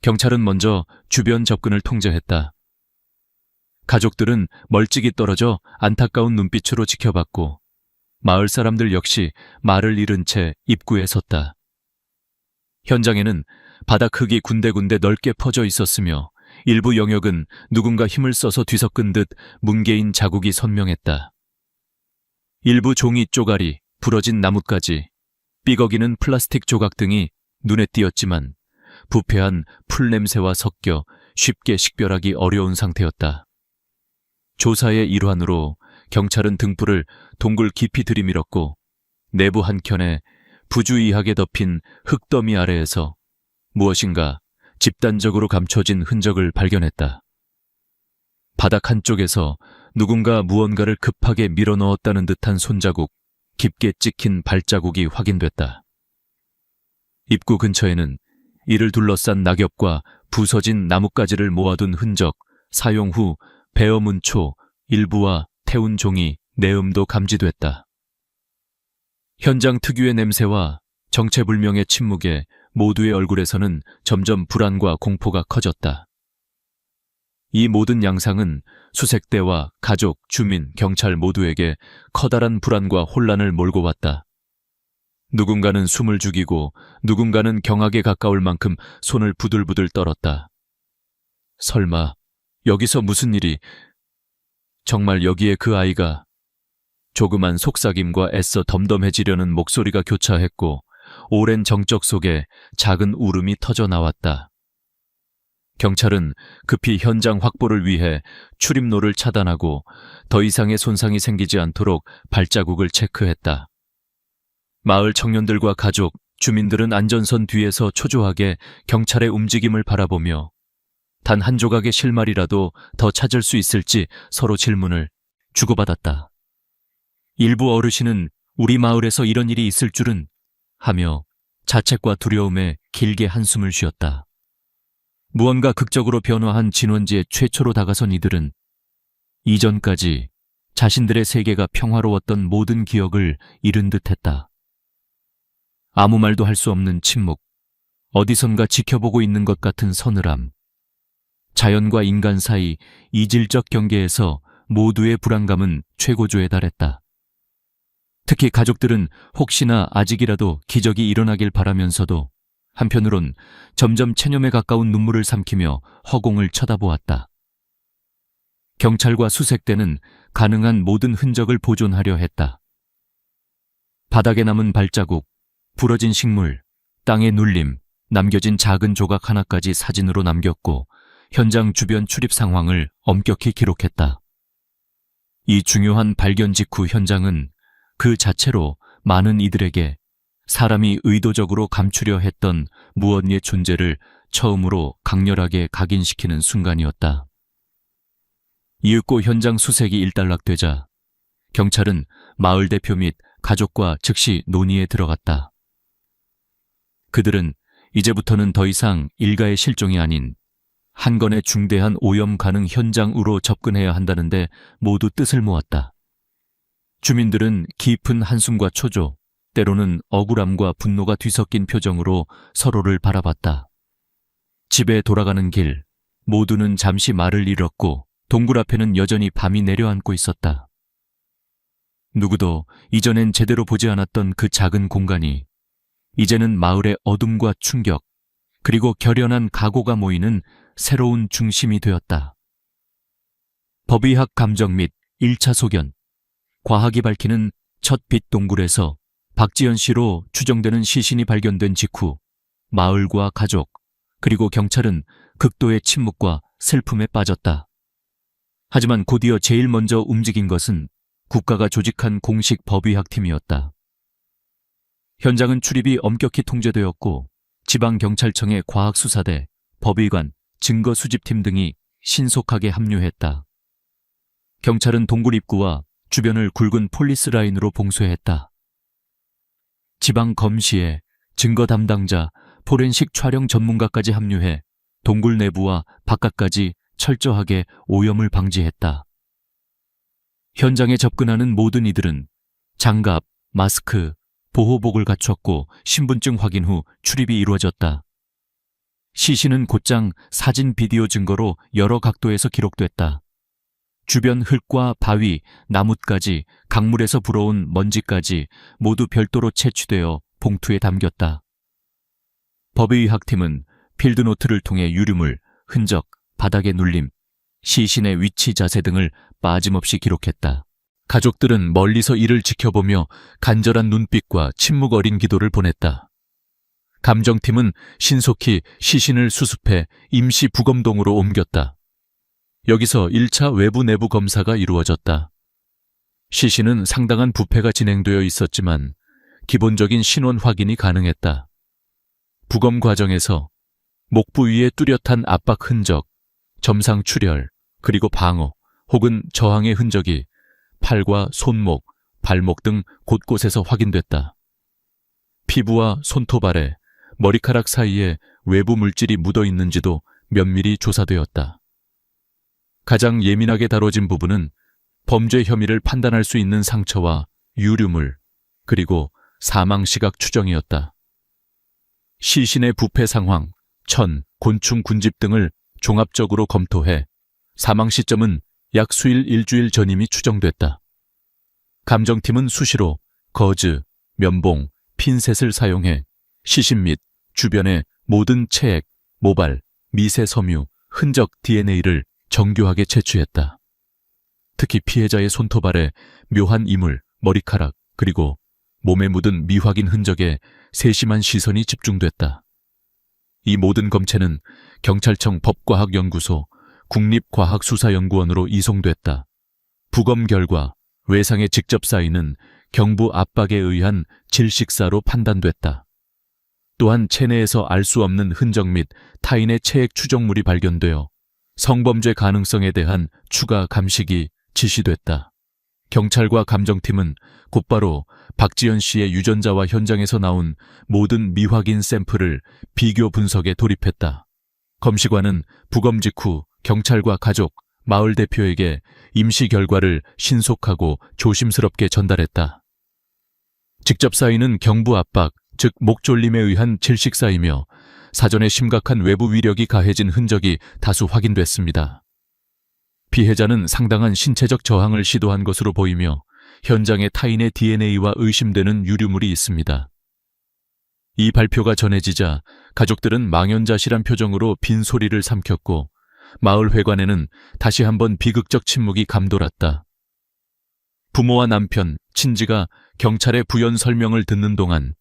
경찰은 먼저 주변 접근을 통제했다. 가족들은 멀찍이 떨어져 안타까운 눈빛으로 지켜봤고 마을 사람들 역시 말을 잃은 채 입구에 섰다. 현장에는 바닥 흙이 군데군데 넓게 퍼져 있었으며 일부 영역은 누군가 힘을 써서 뒤섞은 듯 뭉개인 자국이 선명했다. 일부 종이 쪼가리, 부러진 나뭇가지, 삐걱이는 플라스틱 조각 등이 눈에 띄었지만 부패한 풀 냄새와 섞여 쉽게 식별하기 어려운 상태였다. 조사의 일환으로 경찰은 등불을 동굴 깊이 들이밀었고 내부 한켠에 부주의하게 덮인 흙더미 아래에서 무엇인가 집단적으로 감춰진 흔적을 발견했다. 바닥 한쪽에서 누군가 무언가를 급하게 밀어넣었다는 듯한 손자국, 깊게 찍힌 발자국이 확인됐다. 입구 근처에는 이를 둘러싼 낙엽과 부서진 나뭇가지를 모아둔 흔적, 사용 후 베어문 초 일부와 태운 종이, 내음도 감지됐다. 현장 특유의 냄새와 정체불명의 침묵에 모두의 얼굴에서는 점점 불안과 공포가 커졌다. 이 모든 양상은 수색대와 가족, 주민, 경찰 모두에게 커다란 불안과 혼란을 몰고 왔다. 누군가는 숨을 죽이고 누군가는 경악에 가까울 만큼 손을 부들부들 떨었다. 설마 여기서 무슨 일이... 정말 여기에 그 아이가... 조그만 속삭임과 애써 덤덤해지려는 목소리가 교차했고 오랜 정적 속에 작은 울음이 터져 나왔다. 경찰은 급히 현장 확보를 위해 출입로를 차단하고 더 이상의 손상이 생기지 않도록 발자국을 체크했다. 마을 청년들과 가족, 주민들은 안전선 뒤에서 초조하게 경찰의 움직임을 바라보며 단 한 조각의 실마리라도 더 찾을 수 있을지 서로 질문을 주고받았다. 일부 어르신은 우리 마을에서 이런 일이 있을 줄은 하며 자책과 두려움에 길게 한숨을 쉬었다. 무언가 극적으로 변화한 진원지에 최초로 다가선 이들은 이전까지 자신들의 세계가 평화로웠던 모든 기억을 잃은 듯했다. 아무 말도 할 수 없는 침묵, 어디선가 지켜보고 있는 것 같은 서늘함, 자연과 인간 사이 이질적 경계에서 모두의 불안감은 최고조에 달했다. 특히 가족들은 혹시나 아직이라도 기적이 일어나길 바라면서도 한편으론 점점 체념에 가까운 눈물을 삼키며 허공을 쳐다보았다. 경찰과 수색대는 가능한 모든 흔적을 보존하려 했다. 바닥에 남은 발자국, 부러진 식물, 땅의 눌림, 남겨진 작은 조각 하나까지 사진으로 남겼고 현장 주변 출입 상황을 엄격히 기록했다. 이 중요한 발견 직후 현장은 그 자체로 많은 이들에게 사람이 의도적으로 감추려 했던 무언의 존재를 처음으로 강렬하게 각인시키는 순간이었다. 이윽고 현장 수색이 일단락되자 경찰은 마을 대표 및 가족과 즉시 논의에 들어갔다. 그들은 이제부터는 더 이상 일가의 실종이 아닌 한 건의 중대한 오염 가능 현장으로 접근해야 한다는데 모두 뜻을 모았다. 주민들은 깊은 한숨과 초조, 때로는 억울함과 분노가 뒤섞인 표정으로 서로를 바라봤다. 집에 돌아가는 길, 모두는 잠시 말을 잃었고 동굴 앞에는 여전히 밤이 내려앉고 있었다. 누구도 이전엔 제대로 보지 않았던 그 작은 공간이 이제는 마을의 어둠과 충격, 그리고 결연한 각오가 모이는 새로운 중심이 되었다. 법의학 감정 및 1차 소견, 과학이 밝히는 첫 빛 동굴에서 박지연 씨로 추정되는 시신이 발견된 직후 마을과 가족, 그리고 경찰은 극도의 침묵과 슬픔에 빠졌다. 하지만 곧이어 제일 먼저 움직인 것은 국가가 조직한 공식 법의학팀이었다. 현장은 출입이 엄격히 통제되었고 지방경찰청의 과학수사대, 법의관, 증거수집팀 등이 신속하게 합류했다. 경찰은 동굴 입구와 주변을 굵은 폴리스 라인으로 봉쇄했다. 지방검시에 증거 담당자, 포렌식 촬영 전문가까지 합류해 동굴 내부와 바깥까지 철저하게 오염을 방지했다. 현장에 접근하는 모든 이들은 장갑, 마스크, 보호복을 갖췄고 신분증 확인 후 출입이 이루어졌다. 시신은 곧장 사진, 비디오 증거로 여러 각도에서 기록됐다. 주변 흙과 바위, 나뭇가지, 강물에서 불어온 먼지까지 모두 별도로 채취되어 봉투에 담겼다. 법의학팀은 필드노트를 통해 유류물, 흔적, 바닥의 눌림, 시신의 위치 자세 등을 빠짐없이 기록했다. 가족들은 멀리서 이를 지켜보며 간절한 눈빛과 침묵 어린 기도를 보냈다. 감정팀은 신속히 시신을 수습해 임시 부검동으로 옮겼다. 여기서 1차 외부 내부 검사가 이루어졌다. 시신은 상당한 부패가 진행되어 있었지만 기본적인 신원 확인이 가능했다. 부검 과정에서 목 부위의 뚜렷한 압박 흔적, 점상 출혈, 그리고 방어 혹은 저항의 흔적이 팔과 손목, 발목 등 곳곳에서 확인됐다. 피부와 손톱 아래, 머리카락 사이에 외부 물질이 묻어 있는지도 면밀히 조사되었다. 가장 예민하게 다뤄진 부분은 범죄 혐의를 판단할 수 있는 상처와 유류물, 그리고 사망 시각 추정이었다. 시신의 부패 상황, 천, 곤충 군집 등을 종합적으로 검토해 사망 시점은 약 수일 일주일 전임이 추정됐다. 감정팀은 수시로 거즈, 면봉, 핀셋을 사용해 시신 및 주변의 모든 체액, 모발, 미세 섬유, 흔적 DNA를 정교하게 채취했다. 특히 피해자의 손톱 아래 묘한 이물, 머리카락, 그리고 몸에 묻은 미확인 흔적에 세심한 시선이 집중됐다. 이 모든 검체는 경찰청 법과학연구소 국립과학수사연구원으로 이송됐다. 부검 결과 외상에 직접 쌓이는 경부 압박에 의한 질식사로 판단됐다. 또한 체내에서 알 수 없는 흔적 및 타인의 체액 추정물이 발견되어 성범죄 가능성에 대한 추가 감식이 지시됐다. 경찰과 감정팀은 곧바로 박지연 씨의 유전자와 현장에서 나온 모든 미확인 샘플을 비교 분석에 돌입했다. 검시관은 부검 직후 경찰과 가족, 마을 대표에게 임시 결과를 신속하고 조심스럽게 전달했다. 직접 쌓이는 경부 압박, 즉 목졸림에 의한 질식사이며 사전에 심각한 외부 위력이 가해진 흔적이 다수 확인됐습니다. 피해자는 상당한 신체적 저항을 시도한 것으로 보이며 현장에 타인의 DNA와 의심되는 유류물이 있습니다. 이 발표가 전해지자 가족들은 망연자실한 표정으로 빈소리를 삼켰고 마을 회관에는 다시 한번 비극적 침묵이 감돌았다. 부모와 남편, 친지가 경찰의 부연 설명을 듣는 동안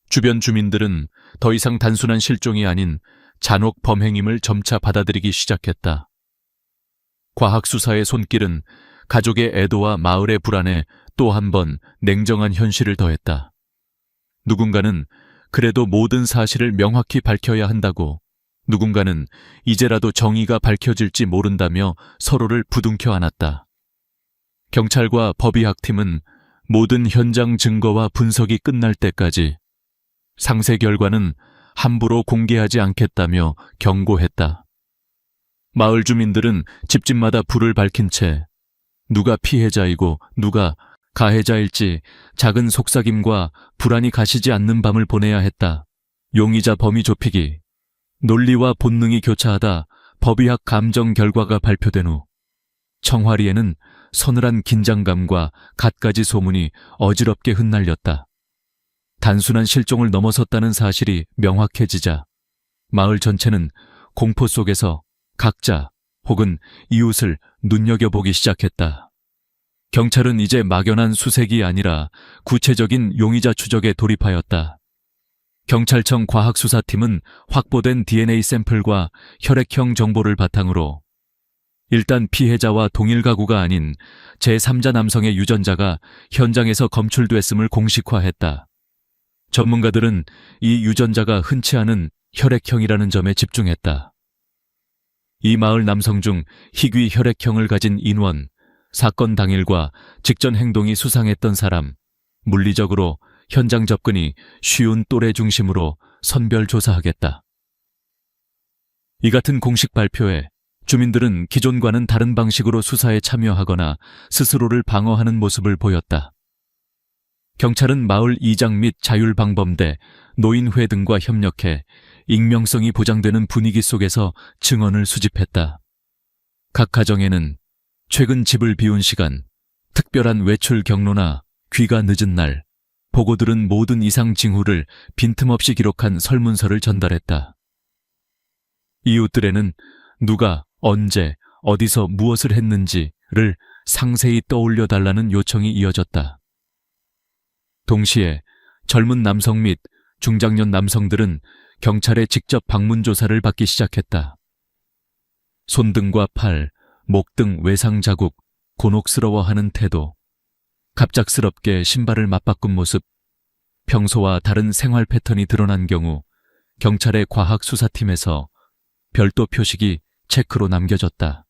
주변 주민들은 더 이상 단순한 실종이 아닌 잔혹 범행임을 점차 받아들이기 시작했다. 과학수사의 손길은 가족의 애도와 마을의 불안에 또 한 번 냉정한 현실을 더했다. 누군가는 그래도 모든 사실을 명확히 밝혀야 한다고, 누군가는 이제라도 정의가 밝혀질지 모른다며 서로를 부둥켜 안았다. 경찰과 법의학팀은 모든 현장 증거와 분석이 끝날 때까지 상세 결과는 함부로 공개하지 않겠다며 경고했다. 마을 주민들은 집집마다 불을 밝힌 채 누가 피해자이고 누가 가해자일지 작은 속삭임과 불안이 가시지 않는 밤을 보내야 했다. 용의자 범위 좁히기, 논리와 본능이 교차하다 법의학 감정 결과가 발표된 후 청화리에는 서늘한 긴장감과 갖가지 소문이 어지럽게 흩날렸다. 단순한 실종을 넘어섰다는 사실이 명확해지자 마을 전체는 공포 속에서 각자 혹은 이웃을 눈여겨보기 시작했다. 경찰은 이제 막연한 수색이 아니라 구체적인 용의자 추적에 돌입하였다. 경찰청 과학수사팀은 확보된 DNA 샘플과 혈액형 정보를 바탕으로 일단 피해자와 동일 가구가 아닌 제3자 남성의 유전자가 현장에서 검출됐음을 공식화했다. 전문가들은 이 유전자가 흔치 않은 혈액형이라는 점에 집중했다. 이 마을 남성 중 희귀 혈액형을 가진 인원, 사건 당일과 직전 행동이 수상했던 사람, 물리적으로 현장 접근이 쉬운 또래 중심으로 선별 조사하겠다. 이 같은 공식 발표에 주민들은 기존과는 다른 방식으로 수사에 참여하거나 스스로를 방어하는 모습을 보였다. 경찰은 마을 이장 및 자율방범대, 노인회 등과 협력해 익명성이 보장되는 분위기 속에서 증언을 수집했다. 각 가정에는 최근 집을 비운 시간, 특별한 외출 경로나 귀가 늦은 날, 보고 들은 모든 이상 징후를 빈틈없이 기록한 설문서를 전달했다. 이웃들에는 누가 언제 어디서 무엇을 했는지를 상세히 떠올려 달라는 요청이 이어졌다. 동시에 젊은 남성 및 중장년 남성들은 경찰의 직접 방문 조사를 받기 시작했다. 손등과 팔, 목 등 외상 자국, 곤혹스러워하는 태도, 갑작스럽게 신발을 맞바꾼 모습, 평소와 다른 생활 패턴이 드러난 경우 경찰의 과학수사팀에서 별도 표식이 체크로 남겨졌다.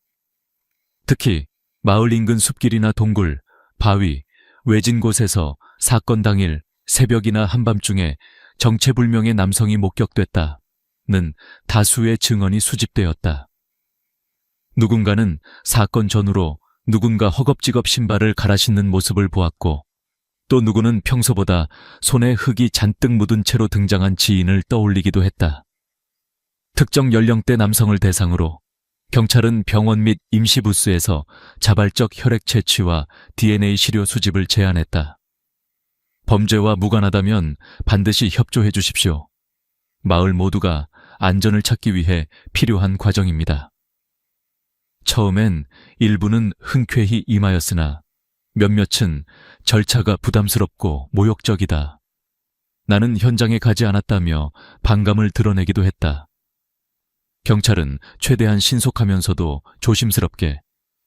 특히 마을 인근 숲길이나 동굴, 바위, 외진 곳에서 사건 당일 새벽이나 한밤중에 정체불명의 남성이 목격됐다는 다수의 증언이 수집되었다. 누군가는 사건 전후로 누군가 허겁지겁 신발을 갈아 신는 모습을 보았고, 또 누구는 평소보다 손에 흙이 잔뜩 묻은 채로 등장한 지인을 떠올리기도 했다. 특정 연령대 남성을 대상으로 경찰은 병원 및 임시부스에서 자발적 혈액 채취와 DNA 시료 수집을 제안했다. 범죄와 무관하다면 반드시 협조해 주십시오. 마을 모두가 안전을 찾기 위해 필요한 과정입니다. 처음엔 일부는 흔쾌히 임하였으나 몇몇은 절차가 부담스럽고 모욕적이다. 나는 현장에 가지 않았다며 반감을 드러내기도 했다. 경찰은 최대한 신속하면서도 조심스럽게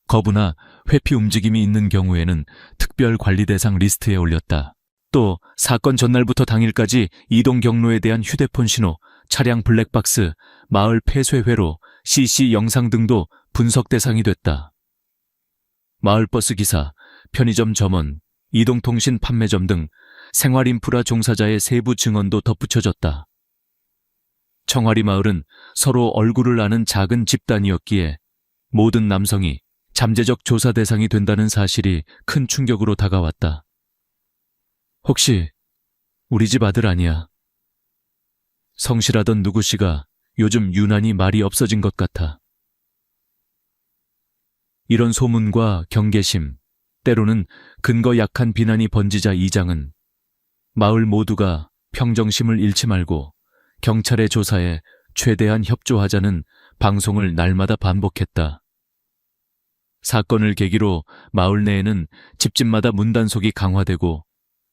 거부나 회피 움직임이 있는 경우에는 특별 관리 대상 리스트에 올렸다. 또 사건 전날부터 당일까지 이동 경로에 대한 휴대폰 신호, 차량 블랙박스, 마을 폐쇄 회로, CC 영상 등도 분석 대상이 됐다. 마을버스 기사, 편의점 점원, 이동통신 판매점 등 생활인프라 종사자의 세부 증언도 덧붙여졌다. 청화리 마을은 서로 얼굴을 아는 작은 집단이었기에 모든 남성이 잠재적 조사 대상이 된다는 사실이 큰 충격으로 다가왔다. 혹시 우리 집 아들 아니야? 성실하던 누구씨가 요즘 유난히 말이 없어진 것 같아. 이런 소문과 경계심, 때로는 근거 약한 비난이 번지자 이장은 마을 모두가 평정심을 잃지 말고 경찰의 조사에 최대한 협조하자는 방송을 날마다 반복했다. 사건을 계기로 마을 내에는 집집마다 문단속이 강화되고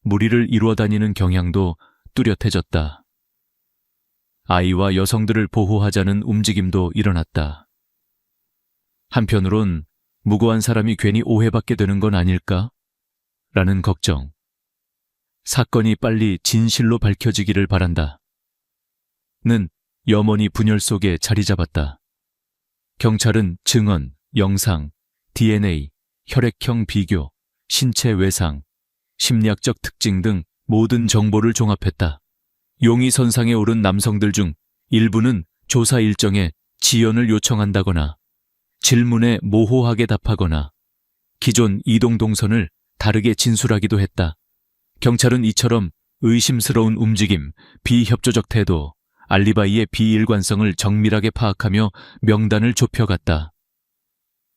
무리를 이루어 다니는 경향도 뚜렷해졌다. 아이와 여성들을 보호하자는 움직임도 일어났다. 한편으론 무고한 사람이 괜히 오해받게 되는 건 아닐까? 라는 걱정. 사건이 빨리 진실로 밝혀지기를 바란다. 는 염원이 분열 속에 자리 잡았다. 경찰은 증언, 영상, DNA, 혈액형 비교, 신체 외상, 심리학적 특징 등 모든 정보를 종합했다. 용의선상에 오른 남성들 중 일부는 조사 일정에 지연을 요청한다거나 질문에 모호하게 답하거나 기존 이동 동선을 다르게 진술하기도 했다. 경찰은 이처럼 의심스러운 움직임, 비협조적 태도, 알리바이의 비일관성을 정밀하게 파악하며 명단을 좁혀갔다.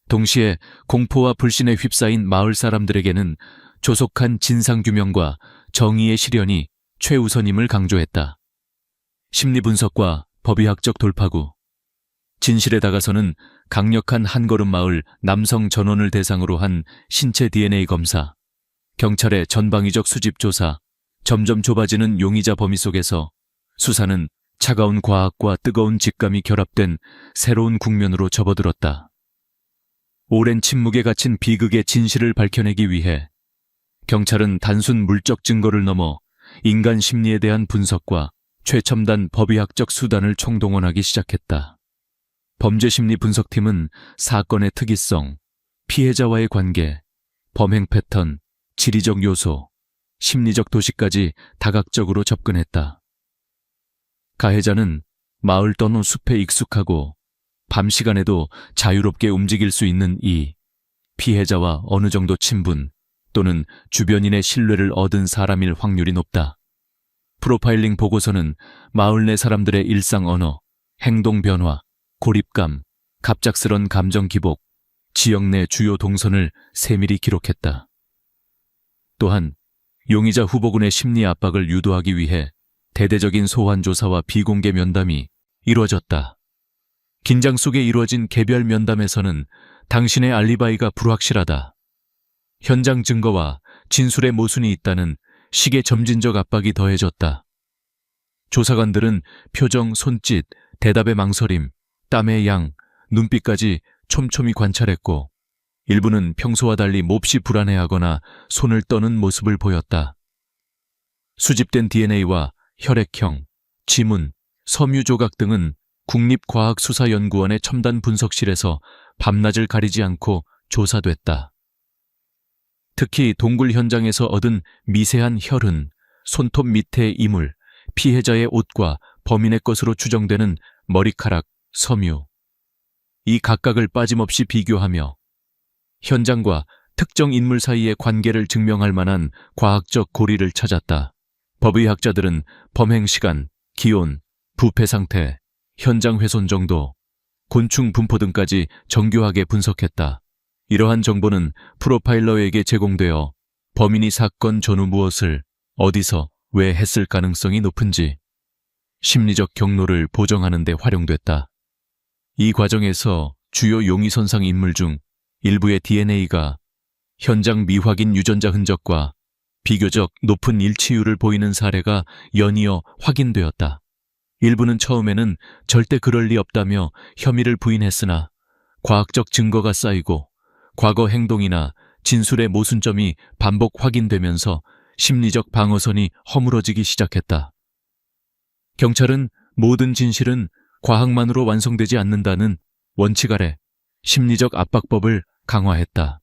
동시에 공포와 불신에 휩싸인 마을 사람들에게는 조속한 진상규명과 정의의 실현이 최우선임을 강조했다. 심리분석과 법의학적 돌파구, 진실에 다가서는 강력한 한걸음 마을 남성 전원을 대상으로 한 신체 DNA 검사, 경찰의 전방위적 수집 조사, 점점 좁아지는 용의자 범위 속에서 수사는 차가운 과학과 뜨거운 직감이 결합된 새로운 국면으로 접어들었다. 오랜 침묵에 갇힌 비극의 진실을 밝혀내기 위해 경찰은 단순 물적 증거를 넘어 인간 심리에 대한 분석과 최첨단 법의학적 수단을 총동원하기 시작했다. 범죄심리 분석팀은 사건의 특이성, 피해자와의 관계, 범행 패턴, 지리적 요소, 심리적 도시까지 다각적으로 접근했다. 가해자는 마을 떠는 숲에 익숙하고 밤 시간에도 자유롭게 움직일 수 있는 이 피해자와 어느 정도 친분 또는 주변인의 신뢰를 얻은 사람일 확률이 높다. 프로파일링 보고서는 마을 내 사람들의 일상 언어, 행동 변화, 고립감, 갑작스런 감정 기복, 지역 내 주요 동선을 세밀히 기록했다. 또한 용의자 후보군의 심리 압박을 유도하기 위해 대대적인 소환 조사와 비공개 면담이 이루어졌다. 긴장 속에 이루어진 개별 면담에서는 당신의 알리바이가 불확실하다, 현장 증거와 진술의 모순이 있다는 식의 점진적 압박이 더해졌다. 조사관들은 표정, 손짓, 대답의 망설임, 땀의 양, 눈빛까지 촘촘히 관찰했고 일부는 평소와 달리 몹시 불안해하거나 손을 떠는 모습을 보였다. 수집된 DNA와 혈액형, 지문, 섬유 조각 등은 국립과학수사연구원의 첨단 분석실에서 밤낮을 가리지 않고 조사됐다. 특히 동굴 현장에서 얻은 미세한 혈흔, 손톱 밑의 이물, 피해자의 옷과 범인의 것으로 추정되는 머리카락, 섬유, 이 각각을 빠짐없이 비교하며 현장과 특정 인물 사이의 관계를 증명할 만한 과학적 고리를 찾았다. 법의학자들은 범행 시간, 기온, 부패 상태, 현장 훼손 정도, 곤충 분포 등까지 정교하게 분석했다. 이러한 정보는 프로파일러에게 제공되어 범인이 사건 전후 무엇을, 어디서, 왜 했을 가능성이 높은지 심리적 경로를 보정하는 데 활용됐다. 이 과정에서 주요 용의선상 인물 중 일부의 DNA가 현장 미확인 유전자 흔적과 비교적 높은 일치율을 보이는 사례가 연이어 확인되었다. 일부는 처음에는 절대 그럴 리 없다며 혐의를 부인했으나 과학적 증거가 쌓이고 과거 행동이나 진술의 모순점이 반복 확인되면서 심리적 방어선이 허물어지기 시작했다. 경찰은 모든 진실은 과학만으로 완성되지 않는다는 원칙 아래 심리적 압박법을 강화했다.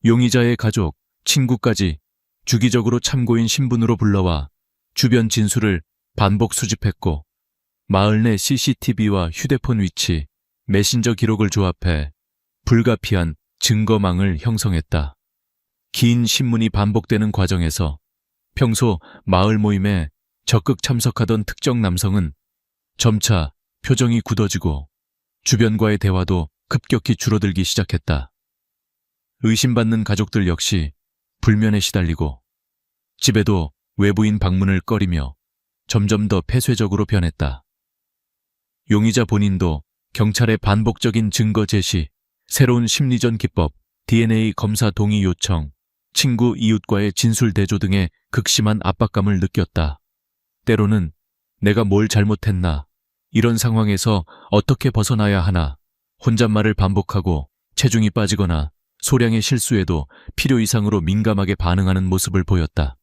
용의자의 가족, 친구까지 주기적으로 참고인 신분으로 불러와 주변 진술을 반복 수집했고 마을 내 CCTV와 휴대폰 위치, 메신저 기록을 조합해 불가피한 증거망을 형성했다. 긴 신문이 반복되는 과정에서 평소 마을 모임에 적극 참석하던 특정 남성은 점차 표정이 굳어지고 주변과의 대화도 급격히 줄어들기 시작했다. 의심받는 가족들 역시 불면에 시달리고 집에도 외부인 방문을 꺼리며 점점 더 폐쇄적으로 변했다. 용의자 본인도 경찰의 반복적인 증거 제시, 새로운 심리전 기법, DNA 검사 동의 요청, 친구 이웃과의 진술 대조 등의 극심한 압박감을 느꼈다. 때로는 내가 뭘 잘못했나, 이런 상황에서 어떻게 벗어나야 하나, 혼잣말을 반복하고 체중이 빠지거나 소량의 실수에도 필요 이상으로 민감하게 반응하는 모습을 보였다.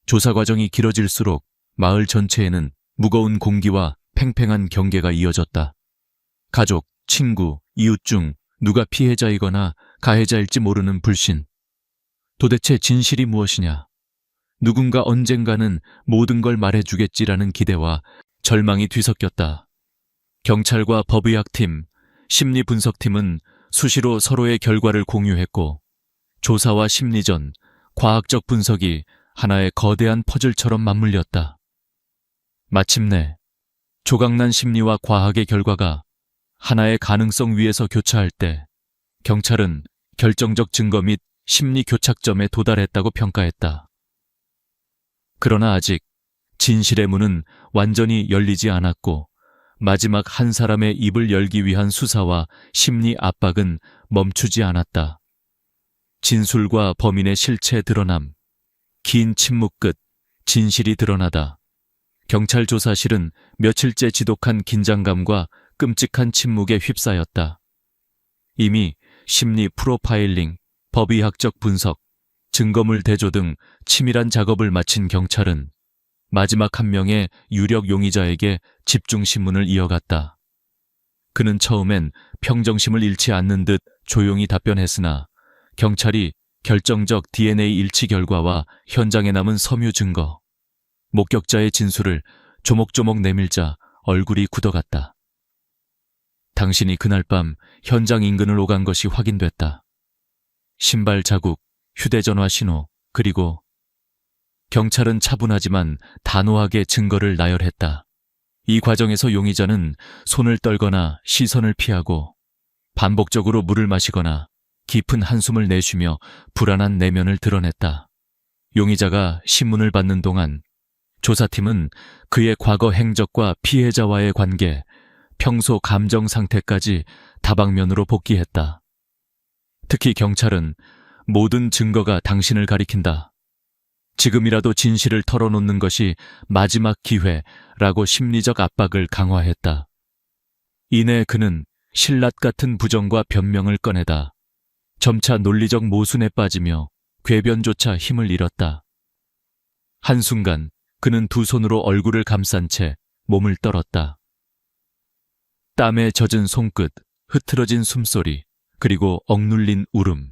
조사 과정이 길어질수록 마을 전체에는 무거운 공기와 팽팽한 경계가 이어졌다. 가족, 친구, 이웃 중 누가 피해자이거나 가해자일지 모르는 불신. 도대체 진실이 무엇이냐? 누군가 언젠가는 모든 걸 말해주겠지라는 기대와 절망이 뒤섞였다. 경찰과 법의학팀, 심리분석팀은 수시로 서로의 결과를 공유했고 조사와 심리전, 과학적 분석이 하나의 거대한 퍼즐처럼 맞물렸다. 마침내 조각난 심리와 과학의 결과가 하나의 가능성 위에서 교차할 때 경찰은 결정적 증거 및 심리 교착점에 도달했다고 평가했다. 그러나 아직 진실의 문은 완전히 열리지 않았고 마지막 한 사람의 입을 열기 위한 수사와 심리 압박은 멈추지 않았다. 진술과 범인의 실체 드러남, 긴 침묵 끝 진실이 드러나다. 경찰 조사실은 며칠째 지독한 긴장감과 끔찍한 침묵에 휩싸였다. 이미 심리 프로파일링, 법의학적 분석, 증거물 대조 등 치밀한 작업을 마친 경찰은 마지막 한 명의 유력 용의자에게 집중신문을 이어갔다. 그는 처음엔 평정심을 잃지 않는 듯 조용히 답변했으나 경찰이 결정적 DNA 일치 결과와 현장에 남은 섬유 증거, 목격자의 진술을 조목조목 내밀자 얼굴이 굳어갔다. 당신이 그날 밤 현장 인근을 오간 것이 확인됐다. 신발 자국, 휴대전화 신호, 그리고 경찰은 차분하지만 단호하게 증거를 나열했다. 이 과정에서 용의자는 손을 떨거나 시선을 피하고 반복적으로 물을 마시거나 깊은 한숨을 내쉬며 불안한 내면을 드러냈다. 용의자가 신문을 받는 동안 조사팀은 그의 과거 행적과 피해자와의 관계, 평소 감정 상태까지 다방면으로 복기했다. 특히 경찰은 모든 증거가 당신을 가리킨다. 지금이라도 진실을 털어놓는 것이 마지막 기회라고 심리적 압박을 강화했다. 이내 그는 신라 같은 부정과 변명을 꺼내다 점차 논리적 모순에 빠지며 궤변조차 힘을 잃었다. 한순간 그는 두 손으로 얼굴을 감싼 채 몸을 떨었다. 땀에 젖은 손끝, 흐트러진 숨소리, 그리고 억눌린 울음.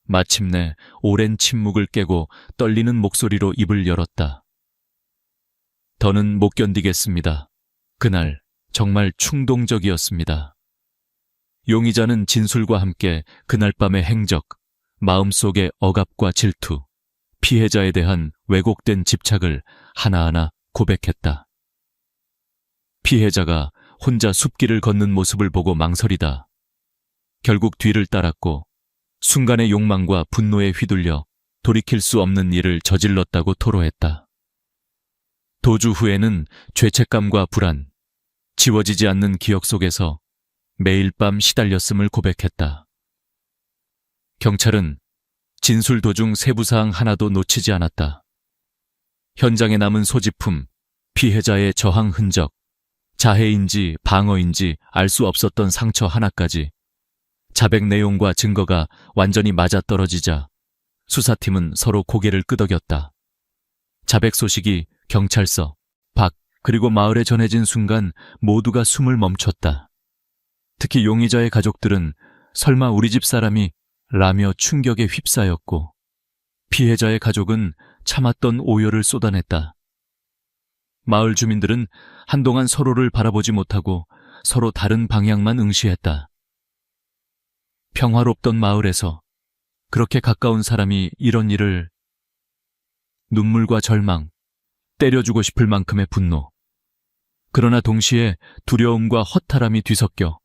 마침내 오랜 침묵을 깨고 떨리는 목소리로 입을 열었다. 더는 못 견디겠습니다. 그날 정말 충동적이었습니다. 용의자는 진술과 함께 그날 밤의 행적, 마음속의 억압과 질투, 피해자에 대한 왜곡된 집착을 하나하나 고백했다. 피해자가 혼자 숲길을 걷는 모습을 보고 망설이다 결국 뒤를 따랐고 순간의 욕망과 분노에 휘둘려 돌이킬 수 없는 일을 저질렀다고 토로했다. 도주 후에는 죄책감과 불안, 지워지지 않는 기억 속에서 매일 밤 시달렸음을 고백했다. 경찰은 진술 도중 세부사항 하나도 놓치지 않았다. 현장에 남은 소지품, 피해자의 저항 흔적, 자해인지 방어인지 알 수 없었던 상처 하나까지 자백 내용과 증거가 완전히 맞아떨어지자 수사팀은 서로 고개를 끄덕였다. 자백 소식이 경찰서, 밖, 그리고 마을에 전해진 순간 모두가 숨을 멈췄다. 특히 용의자의 가족들은 설마 우리 집 사람이 라며 충격에 휩싸였고, 피해자의 가족은 참았던 오열을 쏟아냈다. 마을 주민들은 한동안 서로를 바라보지 못하고 서로 다른 방향만 응시했다. 평화롭던 마을에서 그렇게 가까운 사람이 이런 일을... 눈물과 절망, 때려주고 싶을 만큼의 분노. 그러나 동시에 두려움과 허탈함이 뒤섞여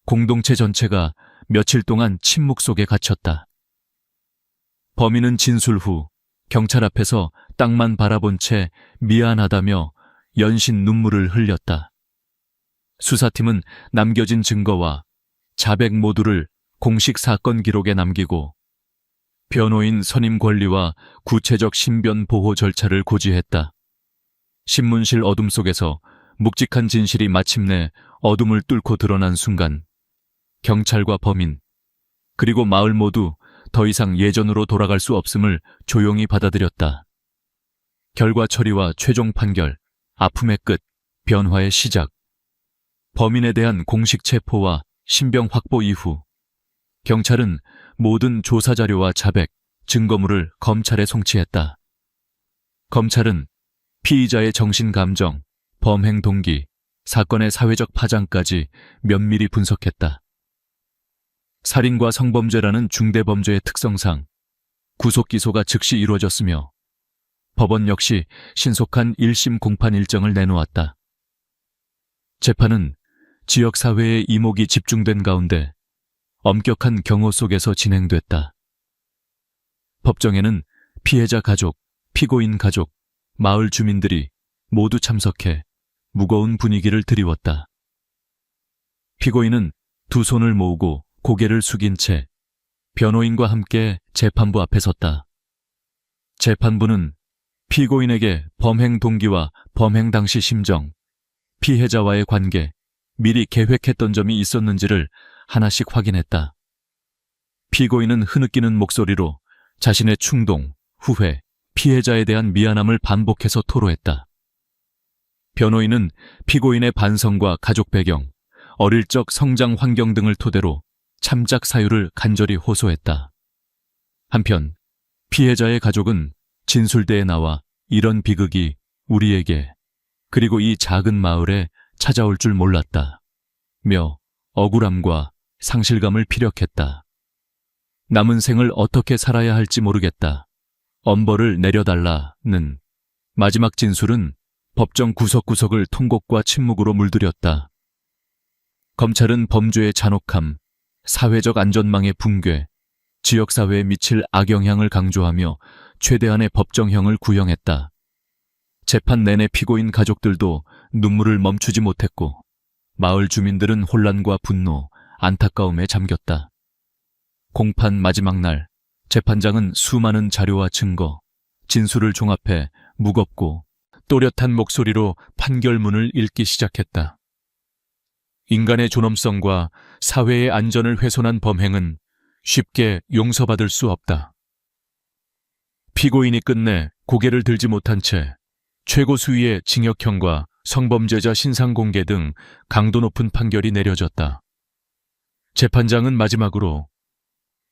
공동체 전체가 며칠 동안 침묵 속에 갇혔다. 범인은 진술 후 경찰 앞에서 땅만 바라본 채 미안하다며 연신 눈물을 흘렸다. 수사팀은 남겨진 증거와 자백 모두를 공식 사건 기록에 남기고 변호인 선임 권리와 구체적 신변 보호 절차를 고지했다. 신문실 어둠 속에서 묵직한 진실이 마침내 어둠을 뚫고 드러난 순간 경찰과 범인, 그리고 마을 모두 더 이상 예전으로 돌아갈 수 없음을 조용히 받아들였다. 결과 처리와 최종 판결, 아픔의 끝, 변화의 시작. 범인에 대한 공식 체포와 신병 확보 이후 경찰은 모든 조사 자료와 자백, 증거물을 검찰에 송치했다. 검찰은 피의자의 정신 감정, 범행 동기, 사건의 사회적 파장까지 면밀히 분석했다. 살인과 성범죄라는 중대범죄의 특성상 구속 기소가 즉시 이루어졌으며 법원 역시 신속한 1심 공판 일정을 내놓았다. 재판은 지역사회의 이목이 집중된 가운데 엄격한 경호 속에서 진행됐다. 법정에는 피해자 가족, 피고인 가족, 마을 주민들이 모두 참석해 무거운 분위기를 드리웠다. 피고인은 두 손을 모으고 고개를 숙인 채 변호인과 함께 재판부 앞에 섰다. 재판부는 피고인에게 범행 동기와 범행 당시 심정, 피해자와의 관계, 미리 계획했던 점이 있었는지를 하나씩 확인했다. 피고인은 흐느끼는 목소리로 자신의 충동, 후회, 피해자에 대한 미안함을 반복해서 토로했다. 변호인은 피고인의 반성과 가족 배경, 어릴 적 성장 환경 등을 토대로 참작 사유를 간절히 호소했다. 한편 피해자의 가족은 진술대에 나와 이런 비극이 우리에게, 그리고 이 작은 마을에 찾아올 줄 몰랐다 며 억울함과 상실감을 피력했다. 남은 생을 어떻게 살아야 할지 모르겠다. 엄벌을 내려달라는 마지막 진술은 법정 구석구석을 통곡과 침묵으로 물들였다. 검찰은 범죄의 잔혹함, 사회적 안전망의 붕괴, 지역사회에 미칠 악영향을 강조하며 최대한의 법정형을 구형했다. 재판 내내 피고인 가족들도 눈물을 멈추지 못했고 마을 주민들은 혼란과 분노, 안타까움에 잠겼다. 공판 마지막 날, 재판장은 수많은 자료와 증거, 진술을 종합해 무겁고 또렷한 목소리로 판결문을 읽기 시작했다. 인간의 존엄성과 사회의 안전을 훼손한 범행은 쉽게 용서받을 수 없다. 피고인이 끝내 고개를 들지 못한 채 최고 수위의 징역형과 성범죄자 신상공개 등 강도 높은 판결이 내려졌다. 재판장은 마지막으로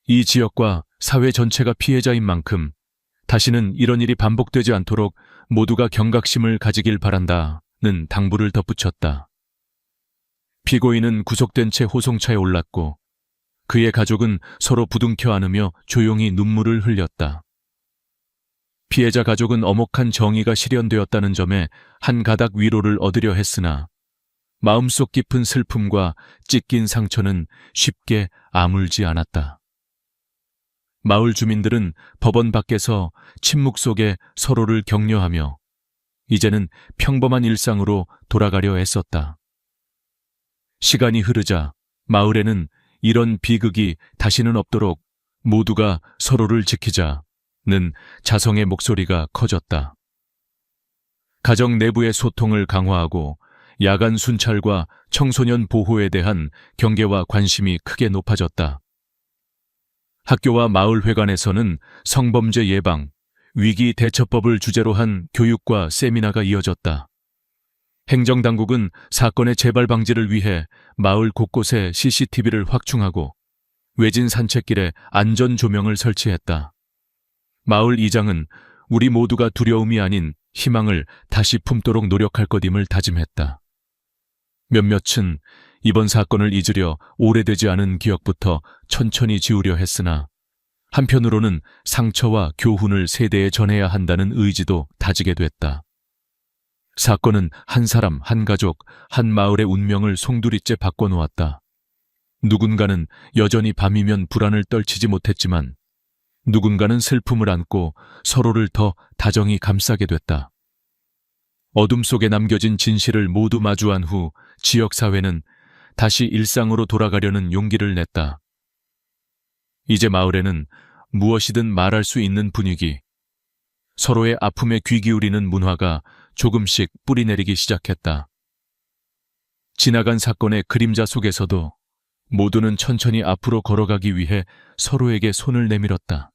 이 지역과 사회 전체가 피해자인 만큼 다시는 이런 일이 반복되지 않도록 모두가 경각심을 가지길 바란다는 당부를 덧붙였다. 피고인은 구속된 채 호송차에 올랐고 그의 가족은 서로 부둥켜 안으며 조용히 눈물을 흘렸다. 피해자 가족은 엄혹한 정의가 실현되었다는 점에 한 가닥 위로를 얻으려 했으나 마음속 깊은 슬픔과 찢긴 상처는 쉽게 아물지 않았다. 마을 주민들은 법원 밖에서 침묵 속에 서로를 격려하며 이제는 평범한 일상으로 돌아가려 애썼다. 시간이 흐르자 마을에는 이런 비극이 다시는 없도록 모두가 서로를 지키자는 자성의 목소리가 커졌다. 가정 내부의 소통을 강화하고 야간 순찰과 청소년 보호에 대한 경계와 관심이 크게 높아졌다. 학교와 마을회관에서는 성범죄 예방, 위기 대처법을 주제로 한 교육과 세미나가 이어졌다. 행정당국은 사건의 재발 방지를 위해 마을 곳곳에 CCTV를 확충하고 외진 산책길에 안전 조명을 설치했다. 마을 이장은 우리 모두가 두려움이 아닌 희망을 다시 품도록 노력할 것임을 다짐했다. 몇몇은 이번 사건을 잊으려 오래되지 않은 기억부터 천천히 지우려 했으나 한편으로는 상처와 교훈을 세대에 전해야 한다는 의지도 다지게 됐다. 사건은 한 사람, 한 가족, 한 마을의 운명을 송두리째 바꿔놓았다. 누군가는 여전히 밤이면 불안을 떨치지 못했지만 누군가는 슬픔을 안고 서로를 더 다정히 감싸게 됐다. 어둠 속에 남겨진 진실을 모두 마주한 후 지역사회는 다시 일상으로 돌아가려는 용기를 냈다. 이제 마을에는 무엇이든 말할 수 있는 분위기, 서로의 아픔에 귀 기울이는 문화가 조금씩 뿌리내리기 시작했다. 지나간 사건의 그림자 속에서도 모두는 천천히 앞으로 걸어가기 위해 서로에게 손을 내밀었다.